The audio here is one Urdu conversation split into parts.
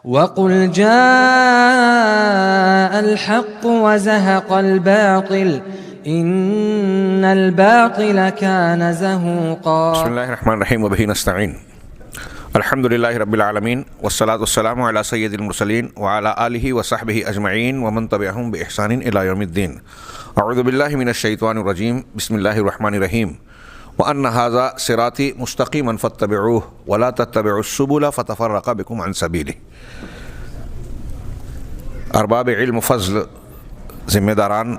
وَقُلْ جَاءَ الْحَقُّ وَزَهَقَ الْبَاطِلُ إِنَّ الْبَاطِلَ كَانَ زَهُوقًا. بسم اللہ الرحمن الرحیم وبہ نستعین. الحمدللہ رب العالمین والصلاة والسلام علی سید المرسلین وعلی آلہ وصحبہ اجمعین ومن تبعہم بإحسان الی یوم الدین. اعوذ باللہ من الشیطان الرجیم. بسم اللہ الرحمن الرحیم. وَأَنَّ هَذَا صِرَاطِي مُسْتَقِيمًا فَاتَّبِعُوهُ وَلَا تَتَّبِعُوا السُّبُلَ فَتَفَرَّقَ بِكُمْ عَنْ سَبِيلِهِ. ارباب علم و فضل، ذمہ داران،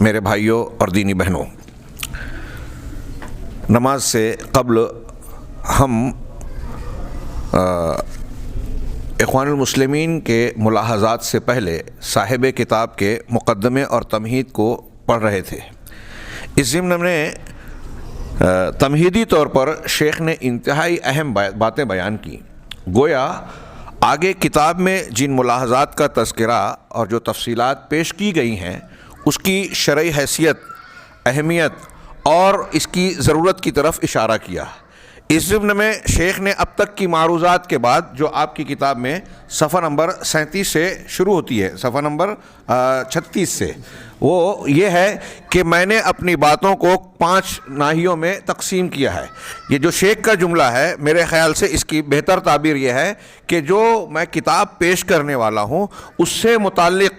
میرے بھائیوں اور دینی بہنوں، نماز سے قبل ہم اخوان المسلمین کے ملاحظات سے پہلے صاحب کتاب کے مقدمے اور تمہید کو پڑھ رہے تھے. اس ضمن میں تمہیدی طور پر شیخ نے انتہائی اہم باتیں بیان کی. گویا آگے کتاب میں جن ملاحظات کا تذکرہ اور جو تفصیلات پیش کی گئی ہیں اس کی شرعی حیثیت، اہمیت اور اس کی ضرورت کی طرف اشارہ کیا. اس ضمن میں شیخ نے اب تک کی معروضات کے بعد جو آپ کی کتاب میں صفحہ نمبر 37 سے شروع ہوتی ہے، صفحہ نمبر 36 سے، وہ یہ ہے کہ میں نے اپنی باتوں کو 5 ناحیوں میں تقسیم کیا ہے. یہ جو شیخ کا جملہ ہے، میرے خیال سے اس کی بہتر تعبیر یہ ہے کہ جو میں کتاب پیش کرنے والا ہوں اس سے متعلق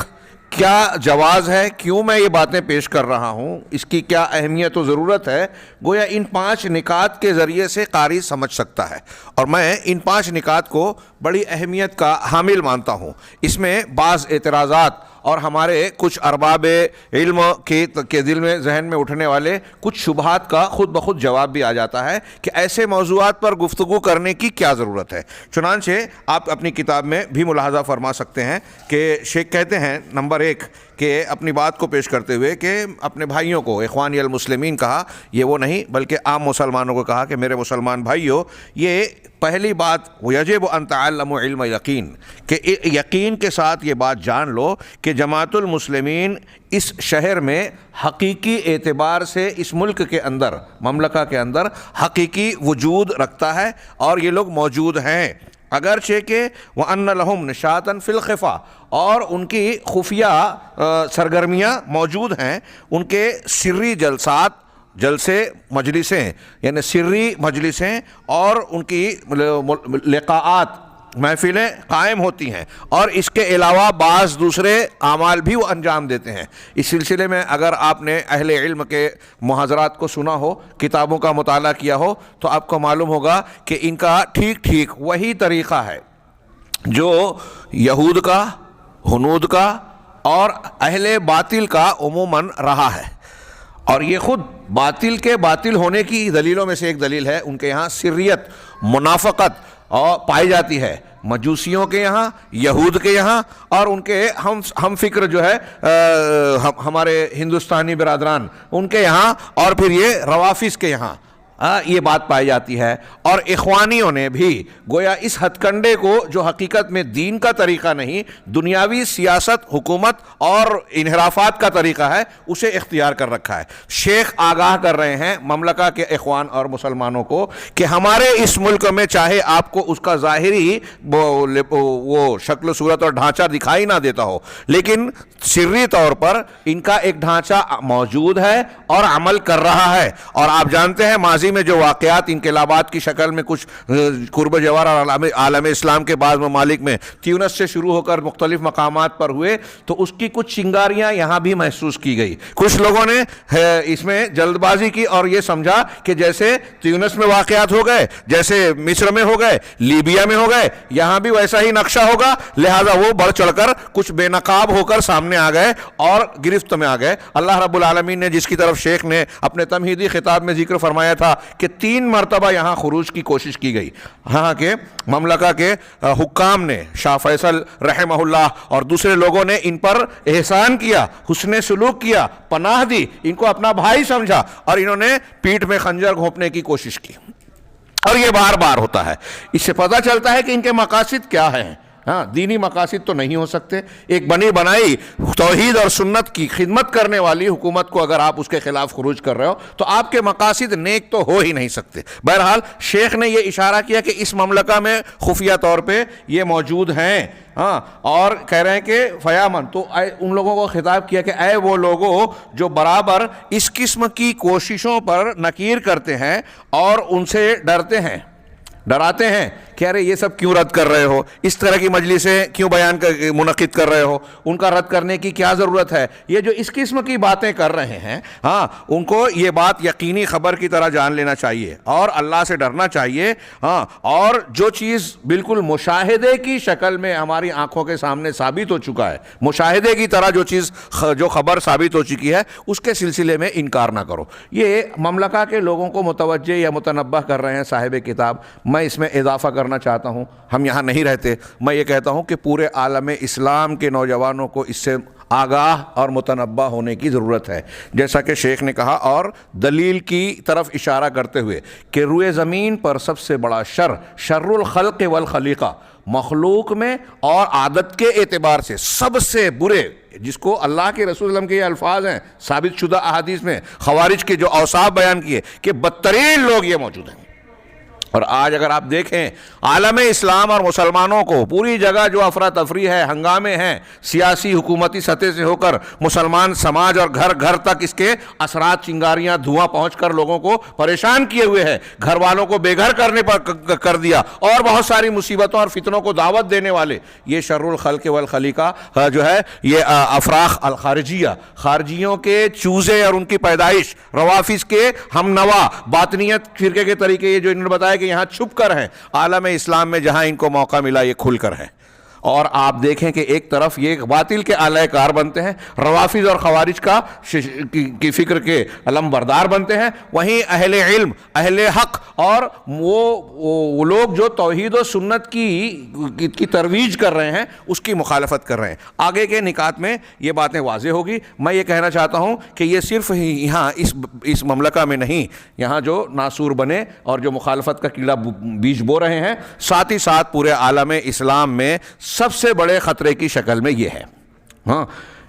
کیا جواز ہے، کیوں میں یہ باتیں پیش کر رہا ہوں، اس کی کیا اہمیت و ضرورت ہے، گویا ان 5 نکات کے ذریعے سے قاری سمجھ سکتا ہے. اور میں ان 5 نکات کو بڑی اہمیت کا حامل مانتا ہوں. اس میں بعض اعتراضات اور ہمارے کچھ ارباب علم کے دل میں، ذہن میں اٹھنے والے کچھ شبہات کا خود بخود جواب بھی آ جاتا ہے کہ ایسے موضوعات پر گفتگو کرنے کی کیا ضرورت ہے. چنانچہ آپ اپنی کتاب میں بھی ملاحظہ فرما سکتے ہیں کہ شیخ کہتے ہیں نمبر 1 کہ اپنی بات کو پیش کرتے ہوئے کہ اپنے بھائیوں کو اخوانی المسلمین کہا، یہ وہ نہیں بلکہ عام مسلمانوں کو کہا کہ میرے مسلمان بھائیوں، یہ پہلی بات یجب ان تعلموا علم یقین، کہ یقین کے ساتھ یہ بات جان لو کہ جماعت المسلمین اس شہر میں حقیقی اعتبار سے اس ملک کے اندر، مملکہ کے اندر حقیقی وجود رکھتا ہے اور یہ لوگ موجود ہیں، اگرچہ کہ وَأَنَّ لَهُمْ نِشَاطًا فِي الْخِفَا، اور ان کی خفیہ سرگرمیاں موجود ہیں، ان کے سری جلسے مجلسیں، یعنی سری مجلسیں اور ان کی لقاءات، محفلیں قائم ہوتی ہیں، اور اس کے علاوہ بعض دوسرے اعمال بھی وہ انجام دیتے ہیں. اس سلسلے میں اگر آپ نے اہل علم کے محاضرات کو سنا ہو، کتابوں کا مطالعہ کیا ہو، تو آپ کو معلوم ہوگا کہ ان کا ٹھیک وہی طریقہ ہے جو یہود کا، ہنود کا اور اہل باطل کا عموماً رہا ہے. اور یہ خود باطل کے باطل ہونے کی دلیلوں میں سے ایک دلیل ہے، ان کے یہاں سریت، منافقت اور پائی جاتی ہے. مجوسیوں کے یہاں، یہود کے یہاں، اور ان کے ہم فکر جو ہے ہمارے ہندوستانی برادران، ان کے یہاں، اور پھر یہ روافظ کے یہاں یہ بات پائی جاتی ہے. اور اخوانیوں نے بھی گویا اس ہتھ کنڈے کو، جو حقیقت میں دین کا طریقہ نہیں، دنیاوی سیاست، حکومت اور انحرافات کا طریقہ ہے، اسے اختیار کر رکھا ہے. شیخ آگاہ کر رہے ہیں مملکہ کے اخوان اور مسلمانوں کو کہ ہمارے اس ملک میں چاہے آپ کو اس کا ظاہری وہ شکل و صورت اور ڈھانچہ دکھائی نہ دیتا ہو، لیکن سری طور پر ان کا ایک ڈھانچہ موجود ہے اور عمل کر رہا ہے. اور آپ جانتے ہیں ماضی میں جو واقعات انقلابات کی شکل میں کچھ قرب جوار اور عالم اسلام کے بعض ممالک میں تیونس سے شروع ہو کر مختلف مقامات پر ہوئے، تو اس کی کچھ چنگاریاں یہاں بھی محسوس کی گئی. کچھ لوگوں نے اس میں جلد بازی کی اور یہ سمجھا کہ جیسے تیونس میں واقعات ہو گئے، جیسے مصر میں ہو گئے، لیبیا میں ہو گئے، یہاں بھی ویسا ہی نقشہ ہوگا، لہذا وہ بڑھ چڑھ کر کچھ بے نقاب ہو کر سامنے آ گئے اور گرفت میں آ گئے. اللہ رب العالمین نے، جس کی طرف شیخ نے اپنے تمہیدی خطاب میں ذکر فرمایا تھا کہ 3 مرتبہ یہاں خروج کی کوشش کی گئی، ہاں کہ مملکہ کے حکام نے، شاہ فیصل رحمہ اللہ اور دوسرے لوگوں نے ان پر احسان کیا، حسن سلوک کیا، پناہ دی، ان کو اپنا بھائی سمجھا، اور انہوں نے پیٹھ میں خنجر گھونپنے کی کوشش کی. اور یہ بار بار ہوتا ہے. اس سے پتہ چلتا ہے کہ ان کے مقاصد کیا ہیں. ہاں دینی مقاصد تو نہیں ہو سکتے. ایک بنی بنائی توحید اور سنت کی خدمت کرنے والی حکومت کو اگر آپ اس کے خلاف خروج کر رہے ہو تو آپ کے مقاصد نیک تو ہو ہی نہیں سکتے. بہرحال شیخ نے یہ اشارہ کیا کہ اس مملکہ میں خفیہ طور پہ یہ موجود ہیں. ہاں اور کہہ رہے ہیں کہ فیامن، تو ان لوگوں کو خطاب کیا کہ اے وہ لوگوں جو برابر اس قسم کی کوششوں پر نکیر کرتے ہیں اور ان سے ڈرتے ہیں، ڈراتے ہیں کہ ارے یہ سب کیوں رد کر رہے ہو، اس طرح کی مجلسیں کیوں منعقد کر رہے ہو، ان کا رد کرنے کی کیا ضرورت ہے. یہ جو اس قسم کی باتیں کر رہے ہیں ہاں ان کو یہ بات یقینی خبر کی طرح جان لینا چاہیے اور اللہ سے ڈرنا چاہیے. ہاں اور جو چیز بالکل مشاہدے کی شکل میں ہماری آنکھوں کے سامنے ثابت ہو چکا ہے، مشاہدے کی طرح جو خبر ثابت ہو چکی ہے اس کے سلسلے میں انکار نہ کرو. یہ مملکہ کے لوگوں کو متوجہ یا متنبہ کر رہے ہیں صاحب کتاب. میں اس میں اضافہ کرنا چاہتا ہوں، ہم یہاں نہیں رہتے، میں یہ کہتا ہوں کہ پورے عالم اسلام کے نوجوانوں کو اس سے آگاہ اور متنبہ ہونے کی ضرورت ہے. جیسا کہ شیخ نے کہا اور دلیل کی طرف اشارہ کرتے ہوئے کہ روئے زمین پر سب سے بڑا شر الخلق والخلیقہ، مخلوق میں اور عادت کے اعتبار سے سب سے برے، جس کو اللہ کے رسول صلی اللہ علیہ وسلم کے یہ الفاظ ہیں ثابت شدہ احادیث میں، خوارج کے جو اوصاف بیان کیے کہ بدترین لوگ یہ موجود ہیں. اور آج اگر آپ دیکھیں عالم اسلام اور مسلمانوں کو پوری جگہ جو افراتفری ہے، ہنگامے ہیں، سیاسی حکومتی سطح سے ہو کر مسلمان سماج اور گھر گھر تک اس کے اثرات، چنگاریاں، دھواں پہنچ کر لوگوں کو پریشان کیے ہوئے ہیں، گھر والوں کو بے گھر کرنے پر کر دیا اور بہت ساری مصیبتوں اور فتنوں کو دعوت دینے والے یہ شر الخلق والخلیقہ جو ہے، یہ افراخ الخارجیہ، خارجیوں کے چوزے اور ان کی پیدائش، روافظ کے ہم نوا، باطنیت فرقے کے طریقے، یہ جو انہوں نے بتایا کہ یہاں چھپ کر ہیں، عالم اسلام میں جہاں ان کو موقع ملا یہ کھل کر ہے. اور آپ دیکھیں کہ ایک طرف یہ باطل کے اعلی کار بنتے ہیں، روافظ اور خوارج کی فکر کے علم بردار بنتے ہیں، وہیں اہل علم، اہل حق اور وہ لوگ جو توحید و سنت کی ترویج کر رہے ہیں اس کی مخالفت کر رہے ہیں. آگے کے نکات میں یہ باتیں واضح ہوگی. میں یہ کہنا چاہتا ہوں کہ یہ صرف یہاں اس مملکہ میں نہیں، یہاں جو ناسور بنے اور جو مخالفت کا کیڑا بیج بو رہے ہیں، ساتھ ہی ساتھ پورے عالم اسلام میں سب سے بڑے خطرے کی شکل میں یہ ہے. ہاں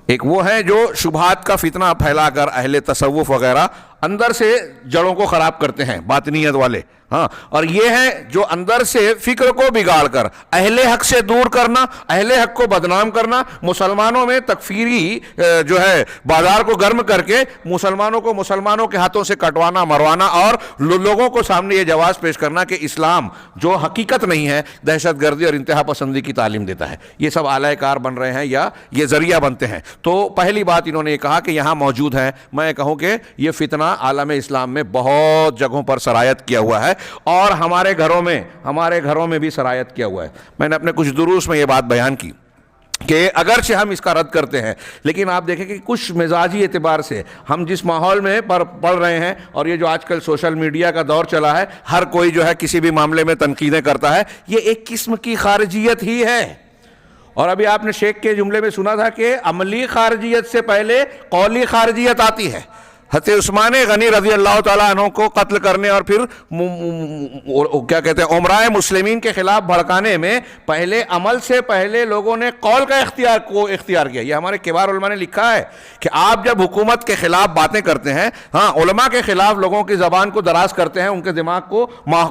ایک وہ ہے جو شبہات کا فتنہ پھیلا کر اہل تصوف وغیرہ اندر سے جڑوں کو خراب کرتے ہیں، باطنیت والے. ہاں اور یہ ہے جو اندر سے فکر کو بگاڑ کر اہل حق سے دور کرنا، اہل حق کو بدنام کرنا، مسلمانوں میں تکفیری جو ہے بازار کو گرم کر کے مسلمانوں کو مسلمانوں کے ہاتھوں سے کٹوانا، مروانا اور لوگوں کو سامنے یہ جواز پیش کرنا کہ اسلام جو حقیقت نہیں ہے، دہشت گردی اور انتہا پسندی کی تعلیم دیتا ہے. یہ سب اعلی کار بن رہے ہیں یا یہ ذریعہ بنتے ہیں. تو پہلی بات انہوں نے یہ کہا کہ یہاں موجود ہے. میں کہوں کہ یہ فتنہ عالم اسلام میں بہت جگہوں پر سرایت کیا ہوا ہے اور ہمارے گھروں میں بھی سرایت کیا ہوا ہے. میں نے اپنے کچھ دروس میں یہ بات بیان کی کہ اگرچہ ہم اس کا رد کرتے ہیں لیکن آپ دیکھیں کہ کچھ مزاجی اعتبار سے ہم جس ماحول میں پڑھ رہے ہیں اور یہ جو آج کل سوشل میڈیا کا دور چلا ہے، ہر کوئی جو ہے کسی بھی معاملے میں تنقیدیں کرتا ہے، یہ ایک قسم کی خارجیت ہی ہے. اور ابھی آپ نے شیخ کے جملے میں سنا تھا کہ عملی خارجیت سے پہلے قولی خارجیت آتی ہے. حضرت عثمان غنی رضی اللہ تعالیٰ عنہ کو قتل کرنے اور پھر کیا کہتے ہیں عمرائے مسلمین کے خلاف بھڑکانے میں پہلے عمل سے پہلے لوگوں نے قول کا اختیار کیا. یہ ہمارے کبار علماء نے لکھا ہے کہ آپ جب حکومت کے خلاف باتیں کرتے ہیں، ہاں علماء کے خلاف لوگوں کی زبان کو دراز کرتے ہیں، ان کے دماغ کو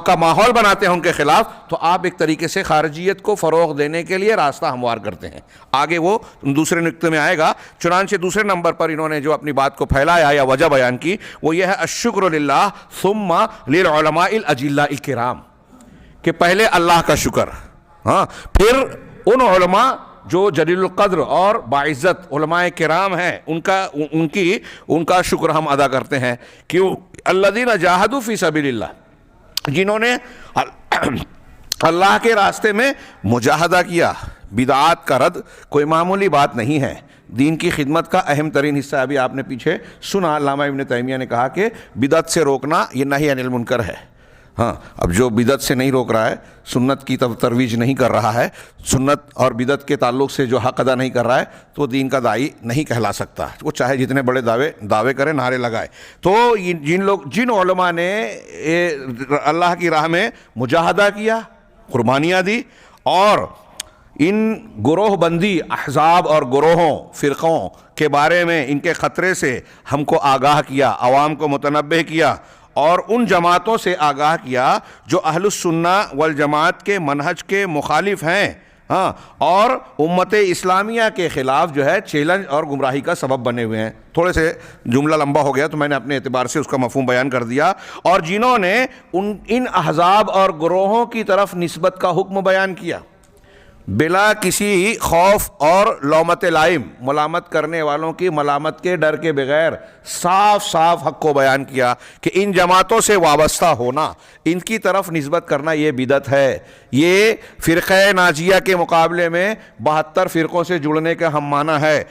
کا ماحول بناتے ہیں ان کے خلاف، تو آپ ایک طریقے سے خارجیت کو فروغ دینے کے لیے راستہ ہموار کرتے ہیں. آگے وہ دوسرے نقطے میں آئے گا. چنانچہ دوسرے نمبر پر انہوں نے جو اپنی بات کو پھیلایا یا وجہ بیان کی وہ یہ ہے الشکر للہ ثم للعلماء الاجلاء الکرام، کہ پہلے اللہ کا شکر، ہاں پھر ان علماء جو جلیل القدر اور باعزت علماء کرام ہیں ان کا شکر ہم ادا کرتے ہیں. کیوں؟ الذین جاہدوا فی سبیل اللہ، جنہوں نے اللہ کے راستے میں مجاہدہ کیا. بدعات کا رد کوئی معمولی بات نہیں ہے. دین کی خدمت کا اہم ترین حصہ ابھی آپ نے پیچھے سنا، علامہ ابن تیمیہ نے کہا کہ بدعت سے روکنا یہ نہی عن المنکر ہے. ہاں اب جو بدعت سے نہیں روک رہا ہے، سنت کی ترویج نہیں کر رہا ہے، سنت اور بدعت کے تعلق سے جو حق ادا نہیں کر رہا ہے، تو دین کا داعی نہیں کہلا سکتا، وہ چاہے جتنے بڑے دعوے کرے، نعرے لگائے. تو جن علماء نے اللہ کی راہ میں مجاہدہ کیا، قربانیاں دی اور ان گروہ بندی احزاب اور گروہوں فرقوں کے بارے میں ان کے خطرے سے ہم کو آگاہ کیا، عوام کو متنبہ کیا، اور ان جماعتوں سے آگاہ کیا جو اہل السنہ والجماعت کے منہج کے مخالف ہیں، ہاں، اور امت اسلامیہ کے خلاف جو ہے چیلنج اور گمراہی کا سبب بنے ہوئے ہیں۔ تھوڑے سے جملہ لمبا ہو گیا تو میں نے اپنے اعتبار سے اس کا مفہوم بیان کر دیا، اور جنہوں نے ان احزاب اور گروہوں کی طرف نسبت کا حکم بیان کیا بلا کسی خوف اور لومت لائم، ملامت کرنے والوں کی ملامت کے ڈر کے بغیر صاف صاف حق کو بیان کیا کہ ان جماعتوں سے وابستہ ہونا، ان کی طرف نسبت کرنا یہ بدعت ہے، یہ فرقہ ناجیہ کے مقابلے میں 72 فرقوں سے جڑنے کا ہم معنی ہے۔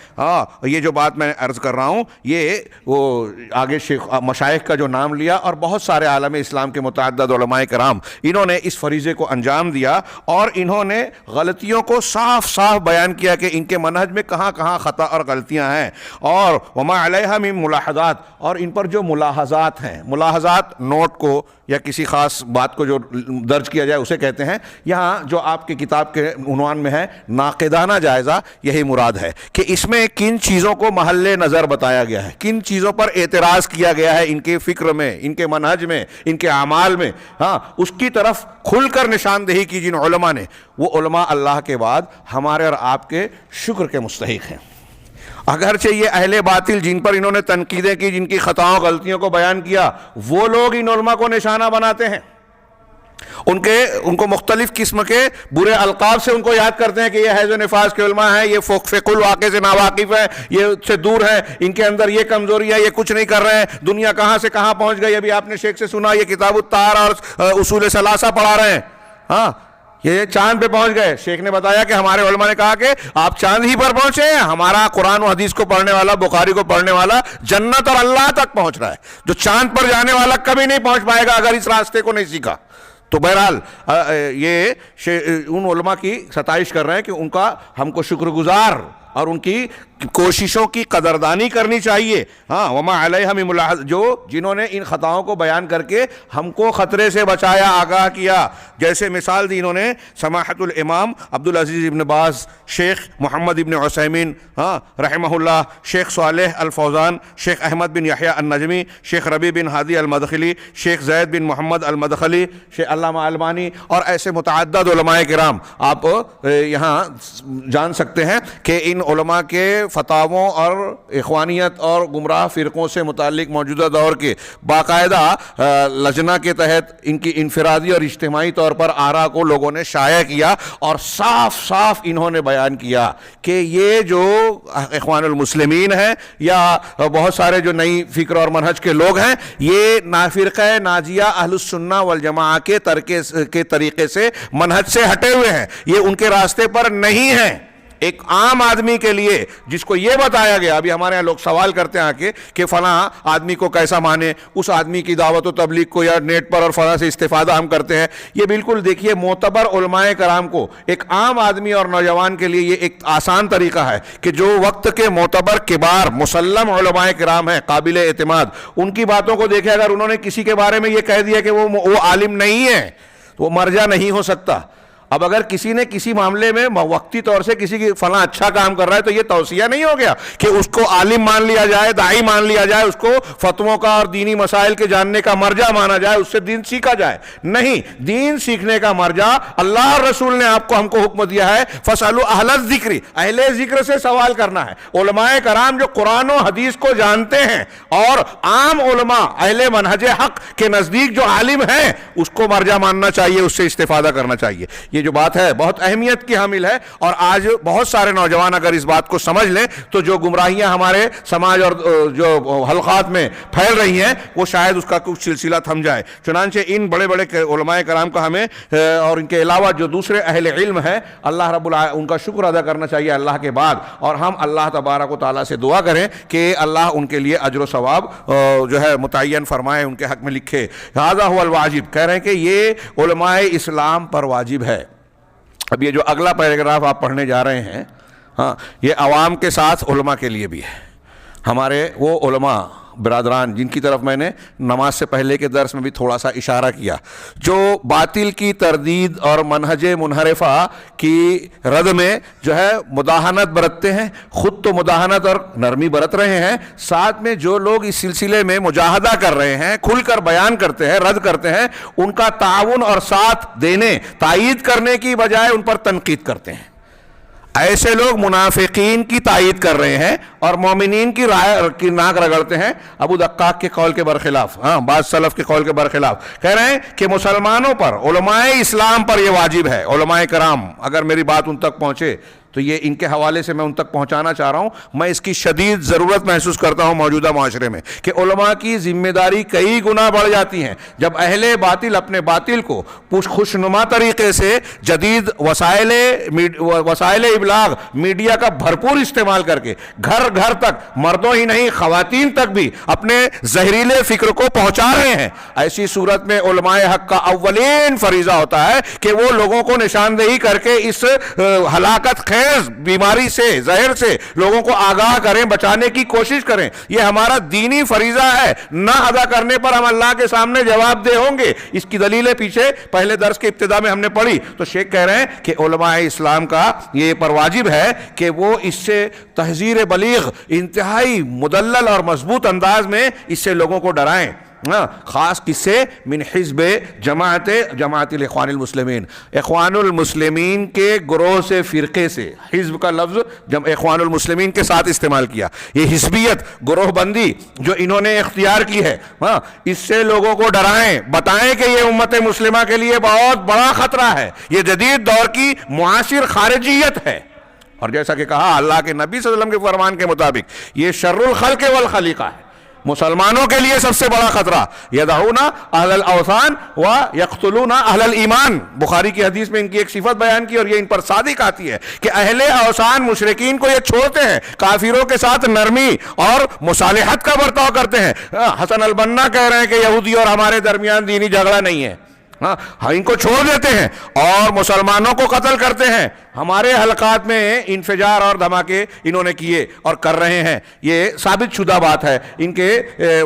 یہ جو بات میں عرض کر رہا ہوں یہ وہ آگے مشائخ کا جو نام لیا اور بہت سارے عالم اسلام کے متعدد علماء کرام، انہوں نے اس فریضے کو انجام دیا اور انہوں نے غلطیوں کو صاف صاف بیان کیا کہ ان کے منہج میں کہاں کہاں خطا اور غلطیاں ہیں، اور وما علیہا من ملاحظات، اور ان پر جو ملاحظات ہیں، ملاحظات نوٹ کو یا کسی خاص بات کو جو درج کیا جائے اسے کہتے ہیں، یہاں جو آپ کی کتاب کے عنوان میں ہے ناقدانہ جائزہ، یہی مراد ہے کہ اس میں کن چیزوں کو محل نظر بتایا گیا ہے، کن چیزوں پر اعتراض کیا گیا ہے ان کے فکر میں، ان کے منہج میں، ان کے اعمال میں، اس کی طرف کھل کر نشاندہی کی جن علماء نے، وہ علماء اللہ کے بعد ہمارے اور آپ کے شکر کے مستحق ہیں۔ اگرچہ یہ اہل باطل جن پر انہوں نے تنقیدیں کی، جن کی خطاؤں غلطیوں کو بیان کیا، وہ لوگ ان علماء کو نشانہ بناتے ہیں، ان کو مختلف قسم کے برے القاب سے ان کو یاد کرتے ہیں کہ یہ حیض و نفاس کے علماء ہیں، یہ فقہ الواقع سے ناواقف ہے، یہ سے دور ہے، ان کے اندر یہ کمزوری ہے، یہ کچھ نہیں کر رہے ہیں، دنیا کہاں سے کہاں پہنچ گئی۔ ابھی آپ نے شیخ سے سنا یہ کتاب الطہارہ اور اصول ثلاثہ پڑھا رہے ہیں، یہ چاند پہ پہنچ گئے۔ شیخ نے بتایا کہ ہمارے علماء نے کہا کہ آپ چاند ہی پر پہنچے ہیں، ہمارا قرآن و حدیث کو پڑھنے والا، بخاری کو پڑھنے والا جنت اور اللہ تک پہنچ رہا ہے، جو چاند پر جانے والا کبھی نہیں پہنچ پائے گا اگر اس راستے کو نہیں سیکھا۔ تو بہرحال یہ ان علماء کی ستائش کر رہے ہیں کہ ان کا ہم کو شکر گزار اور ان کی کوششوں کی قدردانی کرنی چاہیے۔ وما علیہ من ملاحظ، جو جنہوں نے ان خطاؤں کو بیان کر کے ہم کو خطرے سے بچایا، آگاہ کیا، جیسے مثال دی انہوں نے سماحت الامام عبدالعزیز ابن باز، شیخ محمد ابن عثیمین رحمہ اللہ، شیخ صالح الفوزان، شیخ احمد بن یحییٰ النجمی، شیخ ربیع بن ہادی المدخلی، شیخ زید بن محمد المدخلی، شیخ علامہ البانی، اور ایسے متعدد علماء کرام آپ یہاں جان سکتے ہیں کہ ان علماء کے فتاووں اور اخوانیت اور گمراہ فرقوں سے متعلق موجودہ دور کے باقاعدہ لجنہ کے تحت ان کی انفرادی اور اجتماعی طور پر آراء کو لوگوں نے شائع کیا، اور صاف صاف انہوں نے بیان کیا کہ یہ جو اخوان المسلمین ہیں یا بہت سارے جو نئی فکر اور منہج کے لوگ ہیں، یہ فرقہ ناجیہ اہل السنہ والجماعہ کے طریقے سے منہج سے ہٹے ہوئے ہیں، یہ ان کے راستے پر نہیں ہیں۔ ایک عام آدمی کے لیے جس کو یہ بتایا گیا، ابھی ہمارے یہاں لوگ سوال کرتے ہیں آکے کہ فلاں آدمی کو کیسا مانے، اس آدمی کی دعوت و تبلیغ کو یا نیٹ پر اور فلاں سے استفادہ ہم کرتے ہیں، یہ بالکل دیکھیے معتبر علماء کرام کو، ایک عام آدمی اور نوجوان کے لیے یہ ایک آسان طریقہ ہے کہ جو وقت کے معتبر کبار مسلم علماء کرام ہیں، قابل اعتماد، ان کی باتوں کو دیکھے، اگر انہوں نے کسی کے بارے میں یہ کہہ دیا کہ وہ عالم نہیں ہے تو وہ مرجع نہیں ہو سکتا۔ اب اگر کسی نے کسی معاملے میں وقتی طور سے کسی کی فلاں اچھا کام کر رہا ہے تو یہ توصیہ نہیں ہو گیا کہ اس کو عالم مان لیا جائے، داعی مان لیا جائے، اس کو فتووں کا اور دینی مسائل کے جاننے کا مرجع مانا جائے، اس سے دین سیکھا جائے۔ نہیں، دین سیکھنے کا مرجع اللہ اور رسول نے آپ کو ہم کو حکم دیا ہے، فَاسْأَلُوا أَهْلَ الذِّكْرِ، اہل ذکر سے سوال کرنا ہے۔ علماء کرام جو قرآن و حدیث کو جانتے ہیں اور عام علماء اہل منہج حق کے نزدیک جو عالم ہیں اس کو مرجع ماننا چاہیے، اس سے استفادہ کرنا چاہیے۔ یہ جو بات ہے بہت اہمیت کی حامل ہے، اور آج بہت سارے نوجوان اگر اس بات کو سمجھ لیں تو جو گمراہیاں ہمارے سماج اور جو حلقات میں پھیل رہی ہیں وہ شاید اس کا کچھ سلسلہ تھم جائے۔ چنانچہ ان بڑے بڑے علماء کرام کا ہمیں اور ان کے علاوہ جو دوسرے اہل علم ہیں، اللہ رب العالمین ان کا شکر ادا کرنا چاہیے اللہ کے بعد، اور ہم اللہ تبارک و تعالیٰ سے دعا کریں کہ اللہ ان کے لیے اجر و ثواب جو ہے متعین فرمائے، ان کے حق میں لکھے۔ ھذا ھو الواجب، کہہ رہے ہیں کہ یہ علماء اسلام پر واجب ہے۔ اب یہ جو اگلا پیراگراف آپ پڑھنے جا رہے ہیں، یہ عوام کے ساتھ علماء کے لیے بھی ہے۔ ہمارے وہ علماء برادران جن کی طرف میں نے نماز سے پہلے کے درس میں بھی تھوڑا سا اشارہ کیا، جو باطل کی تردید اور منہج منحرفہ کی رد میں جو ہے مداہنت برتتے ہیں، خود تو مداہنت اور نرمی برت رہے ہیں، ساتھ میں جو لوگ اس سلسلے میں مجاہدہ کر رہے ہیں، کھل کر بیان کرتے ہیں، رد کرتے ہیں، ان کا تعاون اور ساتھ دینے، تائید کرنے کی بجائے ان پر تنقید کرتے ہیں۔ ایسے لوگ منافقین کی تائید کر رہے ہیں اور مومنین کی رائے کی ناک رگڑتے ہیں، ابو دقاق کے قول کے برخلاف، بعض سلف کے قول کے برخلاف کہہ رہے ہیں کہ مسلمانوں پر، علماء اسلام پر یہ واجب ہے، علماء کرام، اگر میری بات ان تک پہنچے تو یہ ان کے حوالے سے میں ان تک پہنچانا چاہ رہا ہوں، میں اس کی شدید ضرورت محسوس کرتا ہوں موجودہ معاشرے میں کہ علماء کی ذمہ داری کئی گنا بڑھ جاتی ہیں جب اہل باطل اپنے باطل کو خوشنما طریقے سے جدید وسائل ابلاغ میڈیا کا بھرپور استعمال کر کے گھر گھر تک، مردوں ہی نہیں خواتین تک بھی اپنے زہریلے فکر کو پہنچا رہے ہیں۔ ایسی صورت میں علماء حق کا اولین فریضہ ہوتا ہے کہ وہ لوگوں کو نشاندہی کر کے اس ہلاکت خیز بیماری سے، زہر سے لوگوں کو آگاہ کریں، بچانے کی کوشش کریں۔ یہ ہمارا دینی فریضہ ہے، نہ ادا کرنے پر ہم اللہ کے سامنے جواب دہ ہوں گے۔ اس کی دلیلیں پیچھے پہلے درس کے ابتدا میں ہم نے پڑھی، تو شیخ کہہ رہے ہیں کہ علماء اسلام کا یہ پر واجب ہے کہ وہ اس سے تحذیر بلیغ، انتہائی مدلل اور مضبوط انداز میں اس سے لوگوں کو ڈرائیں، خاص کس سے؟ من حزب جماعت الاخوان المسلمین، اخوان المسلمین کے گروہ سے، فرقے سے۔ حزب کا لفظ جب اخوان المسلمین کے ساتھ استعمال کیا، یہ حزبیت، گروہ بندی جو انہوں نے اختیار کی ہے، اس سے لوگوں کو ڈرائیں، بتائیں کہ یہ امت مسلمہ کے لیے بہت بڑا خطرہ ہے، یہ جدید دور کی معاصر خارجیت ہے، اور جیسا کہ کہا اللہ کے نبی صلی اللہ علیہ وسلم کے فرمان کے مطابق یہ شر الخلق والخلیقہ ہے، مسلمانوں کے لیے سب سے بڑا خطرہ۔ یدعون اہل الاوثان و یقتلون اہل الایمان، بخاری کی حدیث میں ان کی ایک صفت بیان کی اور یہ ان پر صادق آتی ہے کہ اہل اوثان مشرکین کو یہ چھوڑتے ہیں، کافروں کے ساتھ نرمی اور مصالحت کا برتاؤ کرتے ہیں۔ حسن البنا کہہ رہے ہیں کہ یہودی اور ہمارے درمیان دینی جھگڑا نہیں ہے، ان کو چھوڑ دیتے ہیں اور مسلمانوں کو قتل کرتے ہیں۔ ہمارے حلقات میں انفجار اور دھماکے انہوں نے کیے اور کر رہے ہیں، یہ ثابت شدہ بات ہے، ان کے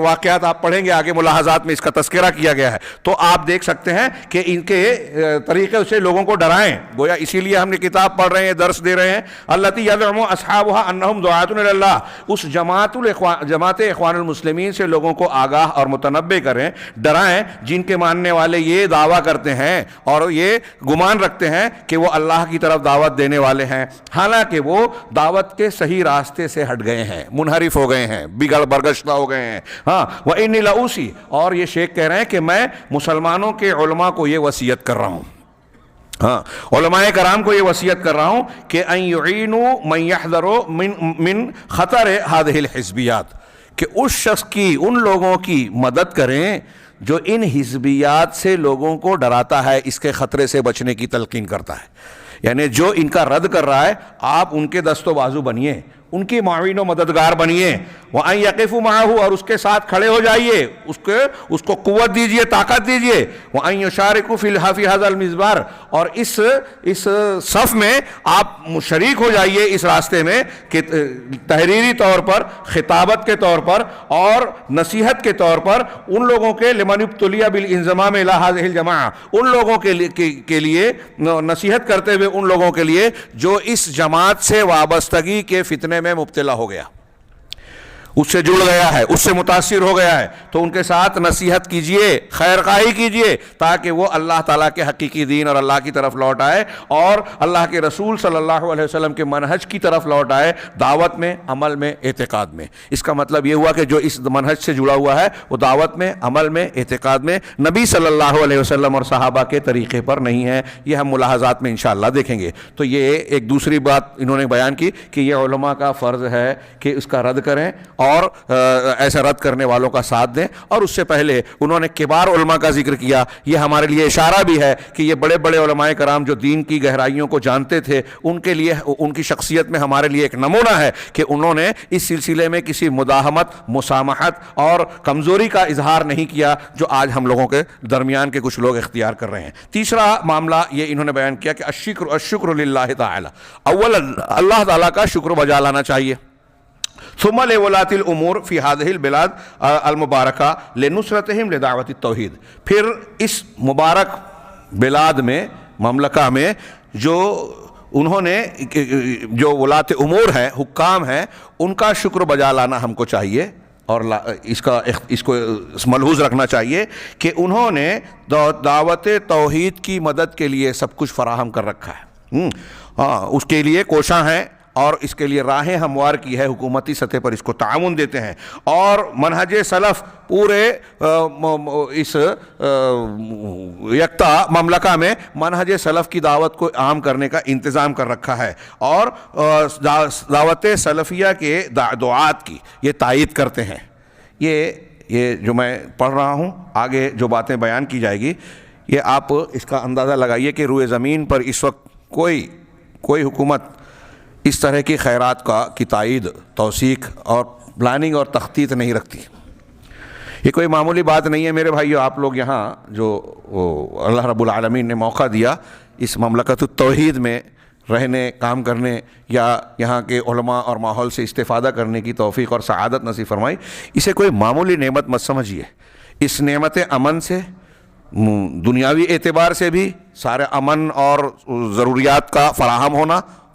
واقعات آپ پڑھیں گے آگے، ملاحظات میں اس کا تذکرہ کیا گیا ہے، تو آپ دیکھ سکتے ہیں کہ ان کے طریقے سے لوگوں کو ڈرائیں، گویا اسی لیے ہم نے کتاب پڑھ رہے ہیں، درس دے رہے ہیں، التی یزعم اصحابها انہم دعاۃ الی اللہ، اس جماعت اخوان المسلمین سے لوگوں کو آگاہ اور متنبہ کریں، ڈرائیں، جن کے ماننے والے یہ دعویٰ کرتے ہیں اور یہ گمان رکھتے ہیں کہ وہ اللہ کی طرف دعوت دینے والے ہیں، حالانکہ وہ دعوت کے صحیح راستے سے ہٹ گئے ہیں، منحرف ہو گئے ہیں، بگڑ برگشتہ ہو گئے ہیں۔ وَإِنِّي لَأُوصِي، اور یہ شیخ کہہ رہے ہیں کہ میں مسلمانوں کے علماء کو یہ وصیت کر رہا ہوں، علماء کرام کو یہ وصیت کر رہا ہوں کہ ان يعينوا من يحذر من خطر هذه الحزبیات، کہ اس شخص کی، ان لوگوں کی مدد کریں جو ان حزبیات سے لوگوں کو ڈراتا ہے، اس کے خطرے سے بچنے کی تلقین کرتا ہے، یعنی جو ان کا رد کر رہا ہے آپ ان کے دست و بازو بنیے، ان کی معاون و مددگار بنیے، وَأَن يَقِفُوا مَعَهُ، اور اس کے ساتھ کھڑے ہو جائیے، اس کو قوت دیجئے، طاقت دیجئے، وَأَن يُشَارِكُوا فِي هَذَا الْمِزْبَارِ، اور اس صف میں آپ شریک ہو جائیے اس راستے میں کہ تحریری طور پر، خطابت کے طور پر اور نصیحت کے طور پر ان لوگوں کے لمن ابتلی بالانضمام الی هذه الجماعہ، ان لوگوں کے لیے نصیحت کرتے ہوئے ان لوگوں کے لیے جو اس جماعت سے وابستگی کے فتنے میں مبتلا ہو گیا، اس سے جڑ گیا ہے، اس سے متاثر ہو گیا ہے، تو ان کے ساتھ نصیحت کیجئے، خیر خواہی کیجئے، تاکہ وہ اللہ تعالیٰ کے حقیقی دین اور اللہ کی طرف لوٹ آئے اور اللہ کے رسول صلی اللہ علیہ وسلم کے منہج کی طرف لوٹ آئے، دعوت میں، عمل میں، اعتقاد میں۔ اس کا مطلب یہ ہوا کہ جو اس منہج سے جڑا ہوا ہے وہ دعوت میں، عمل میں، اعتقاد میں نبی صلی اللہ علیہ وسلم اور صحابہ کے طریقے پر نہیں ہے۔ یہ ہم ملاحظات میں انشاءاللہ دیکھیں گے۔ تو یہ ایک دوسری بات انہوں نے بیان کی کہ یہ علماء کا فرض ہے کہ اس کا رد کریں اور ایسا رد کرنے والوں کا ساتھ دیں، اور اس سے پہلے انہوں نے کبار علماء کا ذکر کیا۔ یہ ہمارے لیے اشارہ بھی ہے کہ یہ بڑے بڑے علماء کرام جو دین کی گہرائیوں کو جانتے تھے، ان کے لیے، ان کی شخصیت میں ہمارے لیے ایک نمونہ ہے کہ انہوں نے اس سلسلے میں کسی مداہمت، مسامحت اور کمزوری کا اظہار نہیں کیا جو آج ہم لوگوں کے درمیان کے کچھ لوگ اختیار کر رہے ہیں۔ تیسرا معاملہ یہ انہوں نے بیان کیا کہ الشکر للہ تعالی، اول اللہ تعالیٰ کا شکر بجا لانا چاہیے۔ ثم لولاۃ الامور فی هذه البلاد المبارکہ لنصرتہم لدعوت التوحید، پھر اس مبارک بلاد میں، مملکہ میں، جو انہوں نے جو ولاۃ امور ہیں، حکام ہیں، ان کا شکر بجا لانا ہم کو چاہیے، اور اس کو ملحوظ رکھنا چاہیے کہ انہوں نے دعوت توحید کی مدد کے لیے سب کچھ فراہم کر رکھا ہے، اس کے لیے کوشاں ہیں، اور اس کے لیے راہیں ہموار کی ہے، حکومتی سطح پر اس کو تعاون دیتے ہیں، اور منہج سلف پورے اس یکتا مملکہ میں منہج سلف کی دعوت کو عام کرنے کا انتظام کر رکھا ہے، اور دعوت سلفیہ کے دعات کی یہ تائید کرتے ہیں۔ یہ جو میں پڑھ رہا ہوں، آگے جو باتیں بیان کی جائے گی، یہ آپ اس کا اندازہ لگائیے کہ روئے زمین پر اس وقت کوئی حکومت اس طرح کی خیرات کی تائید، توثیق اور پلاننگ اور تخطیط نہیں رکھتی۔ یہ کوئی معمولی بات نہیں ہے میرے بھائیو۔ آپ لوگ یہاں جو اللہ رب العالمین نے موقع دیا اس مملکت التوحید میں رہنے، کام کرنے، یا یہاں کے علماء اور ماحول سے استفادہ کرنے کی توفیق اور سعادت نصیب فرمائی، اسے کوئی معمولی نعمت مت سمجھیے۔ اس نعمت امن سے، دنیاوی اعتبار سے بھی سارے امن اور ضروریات کا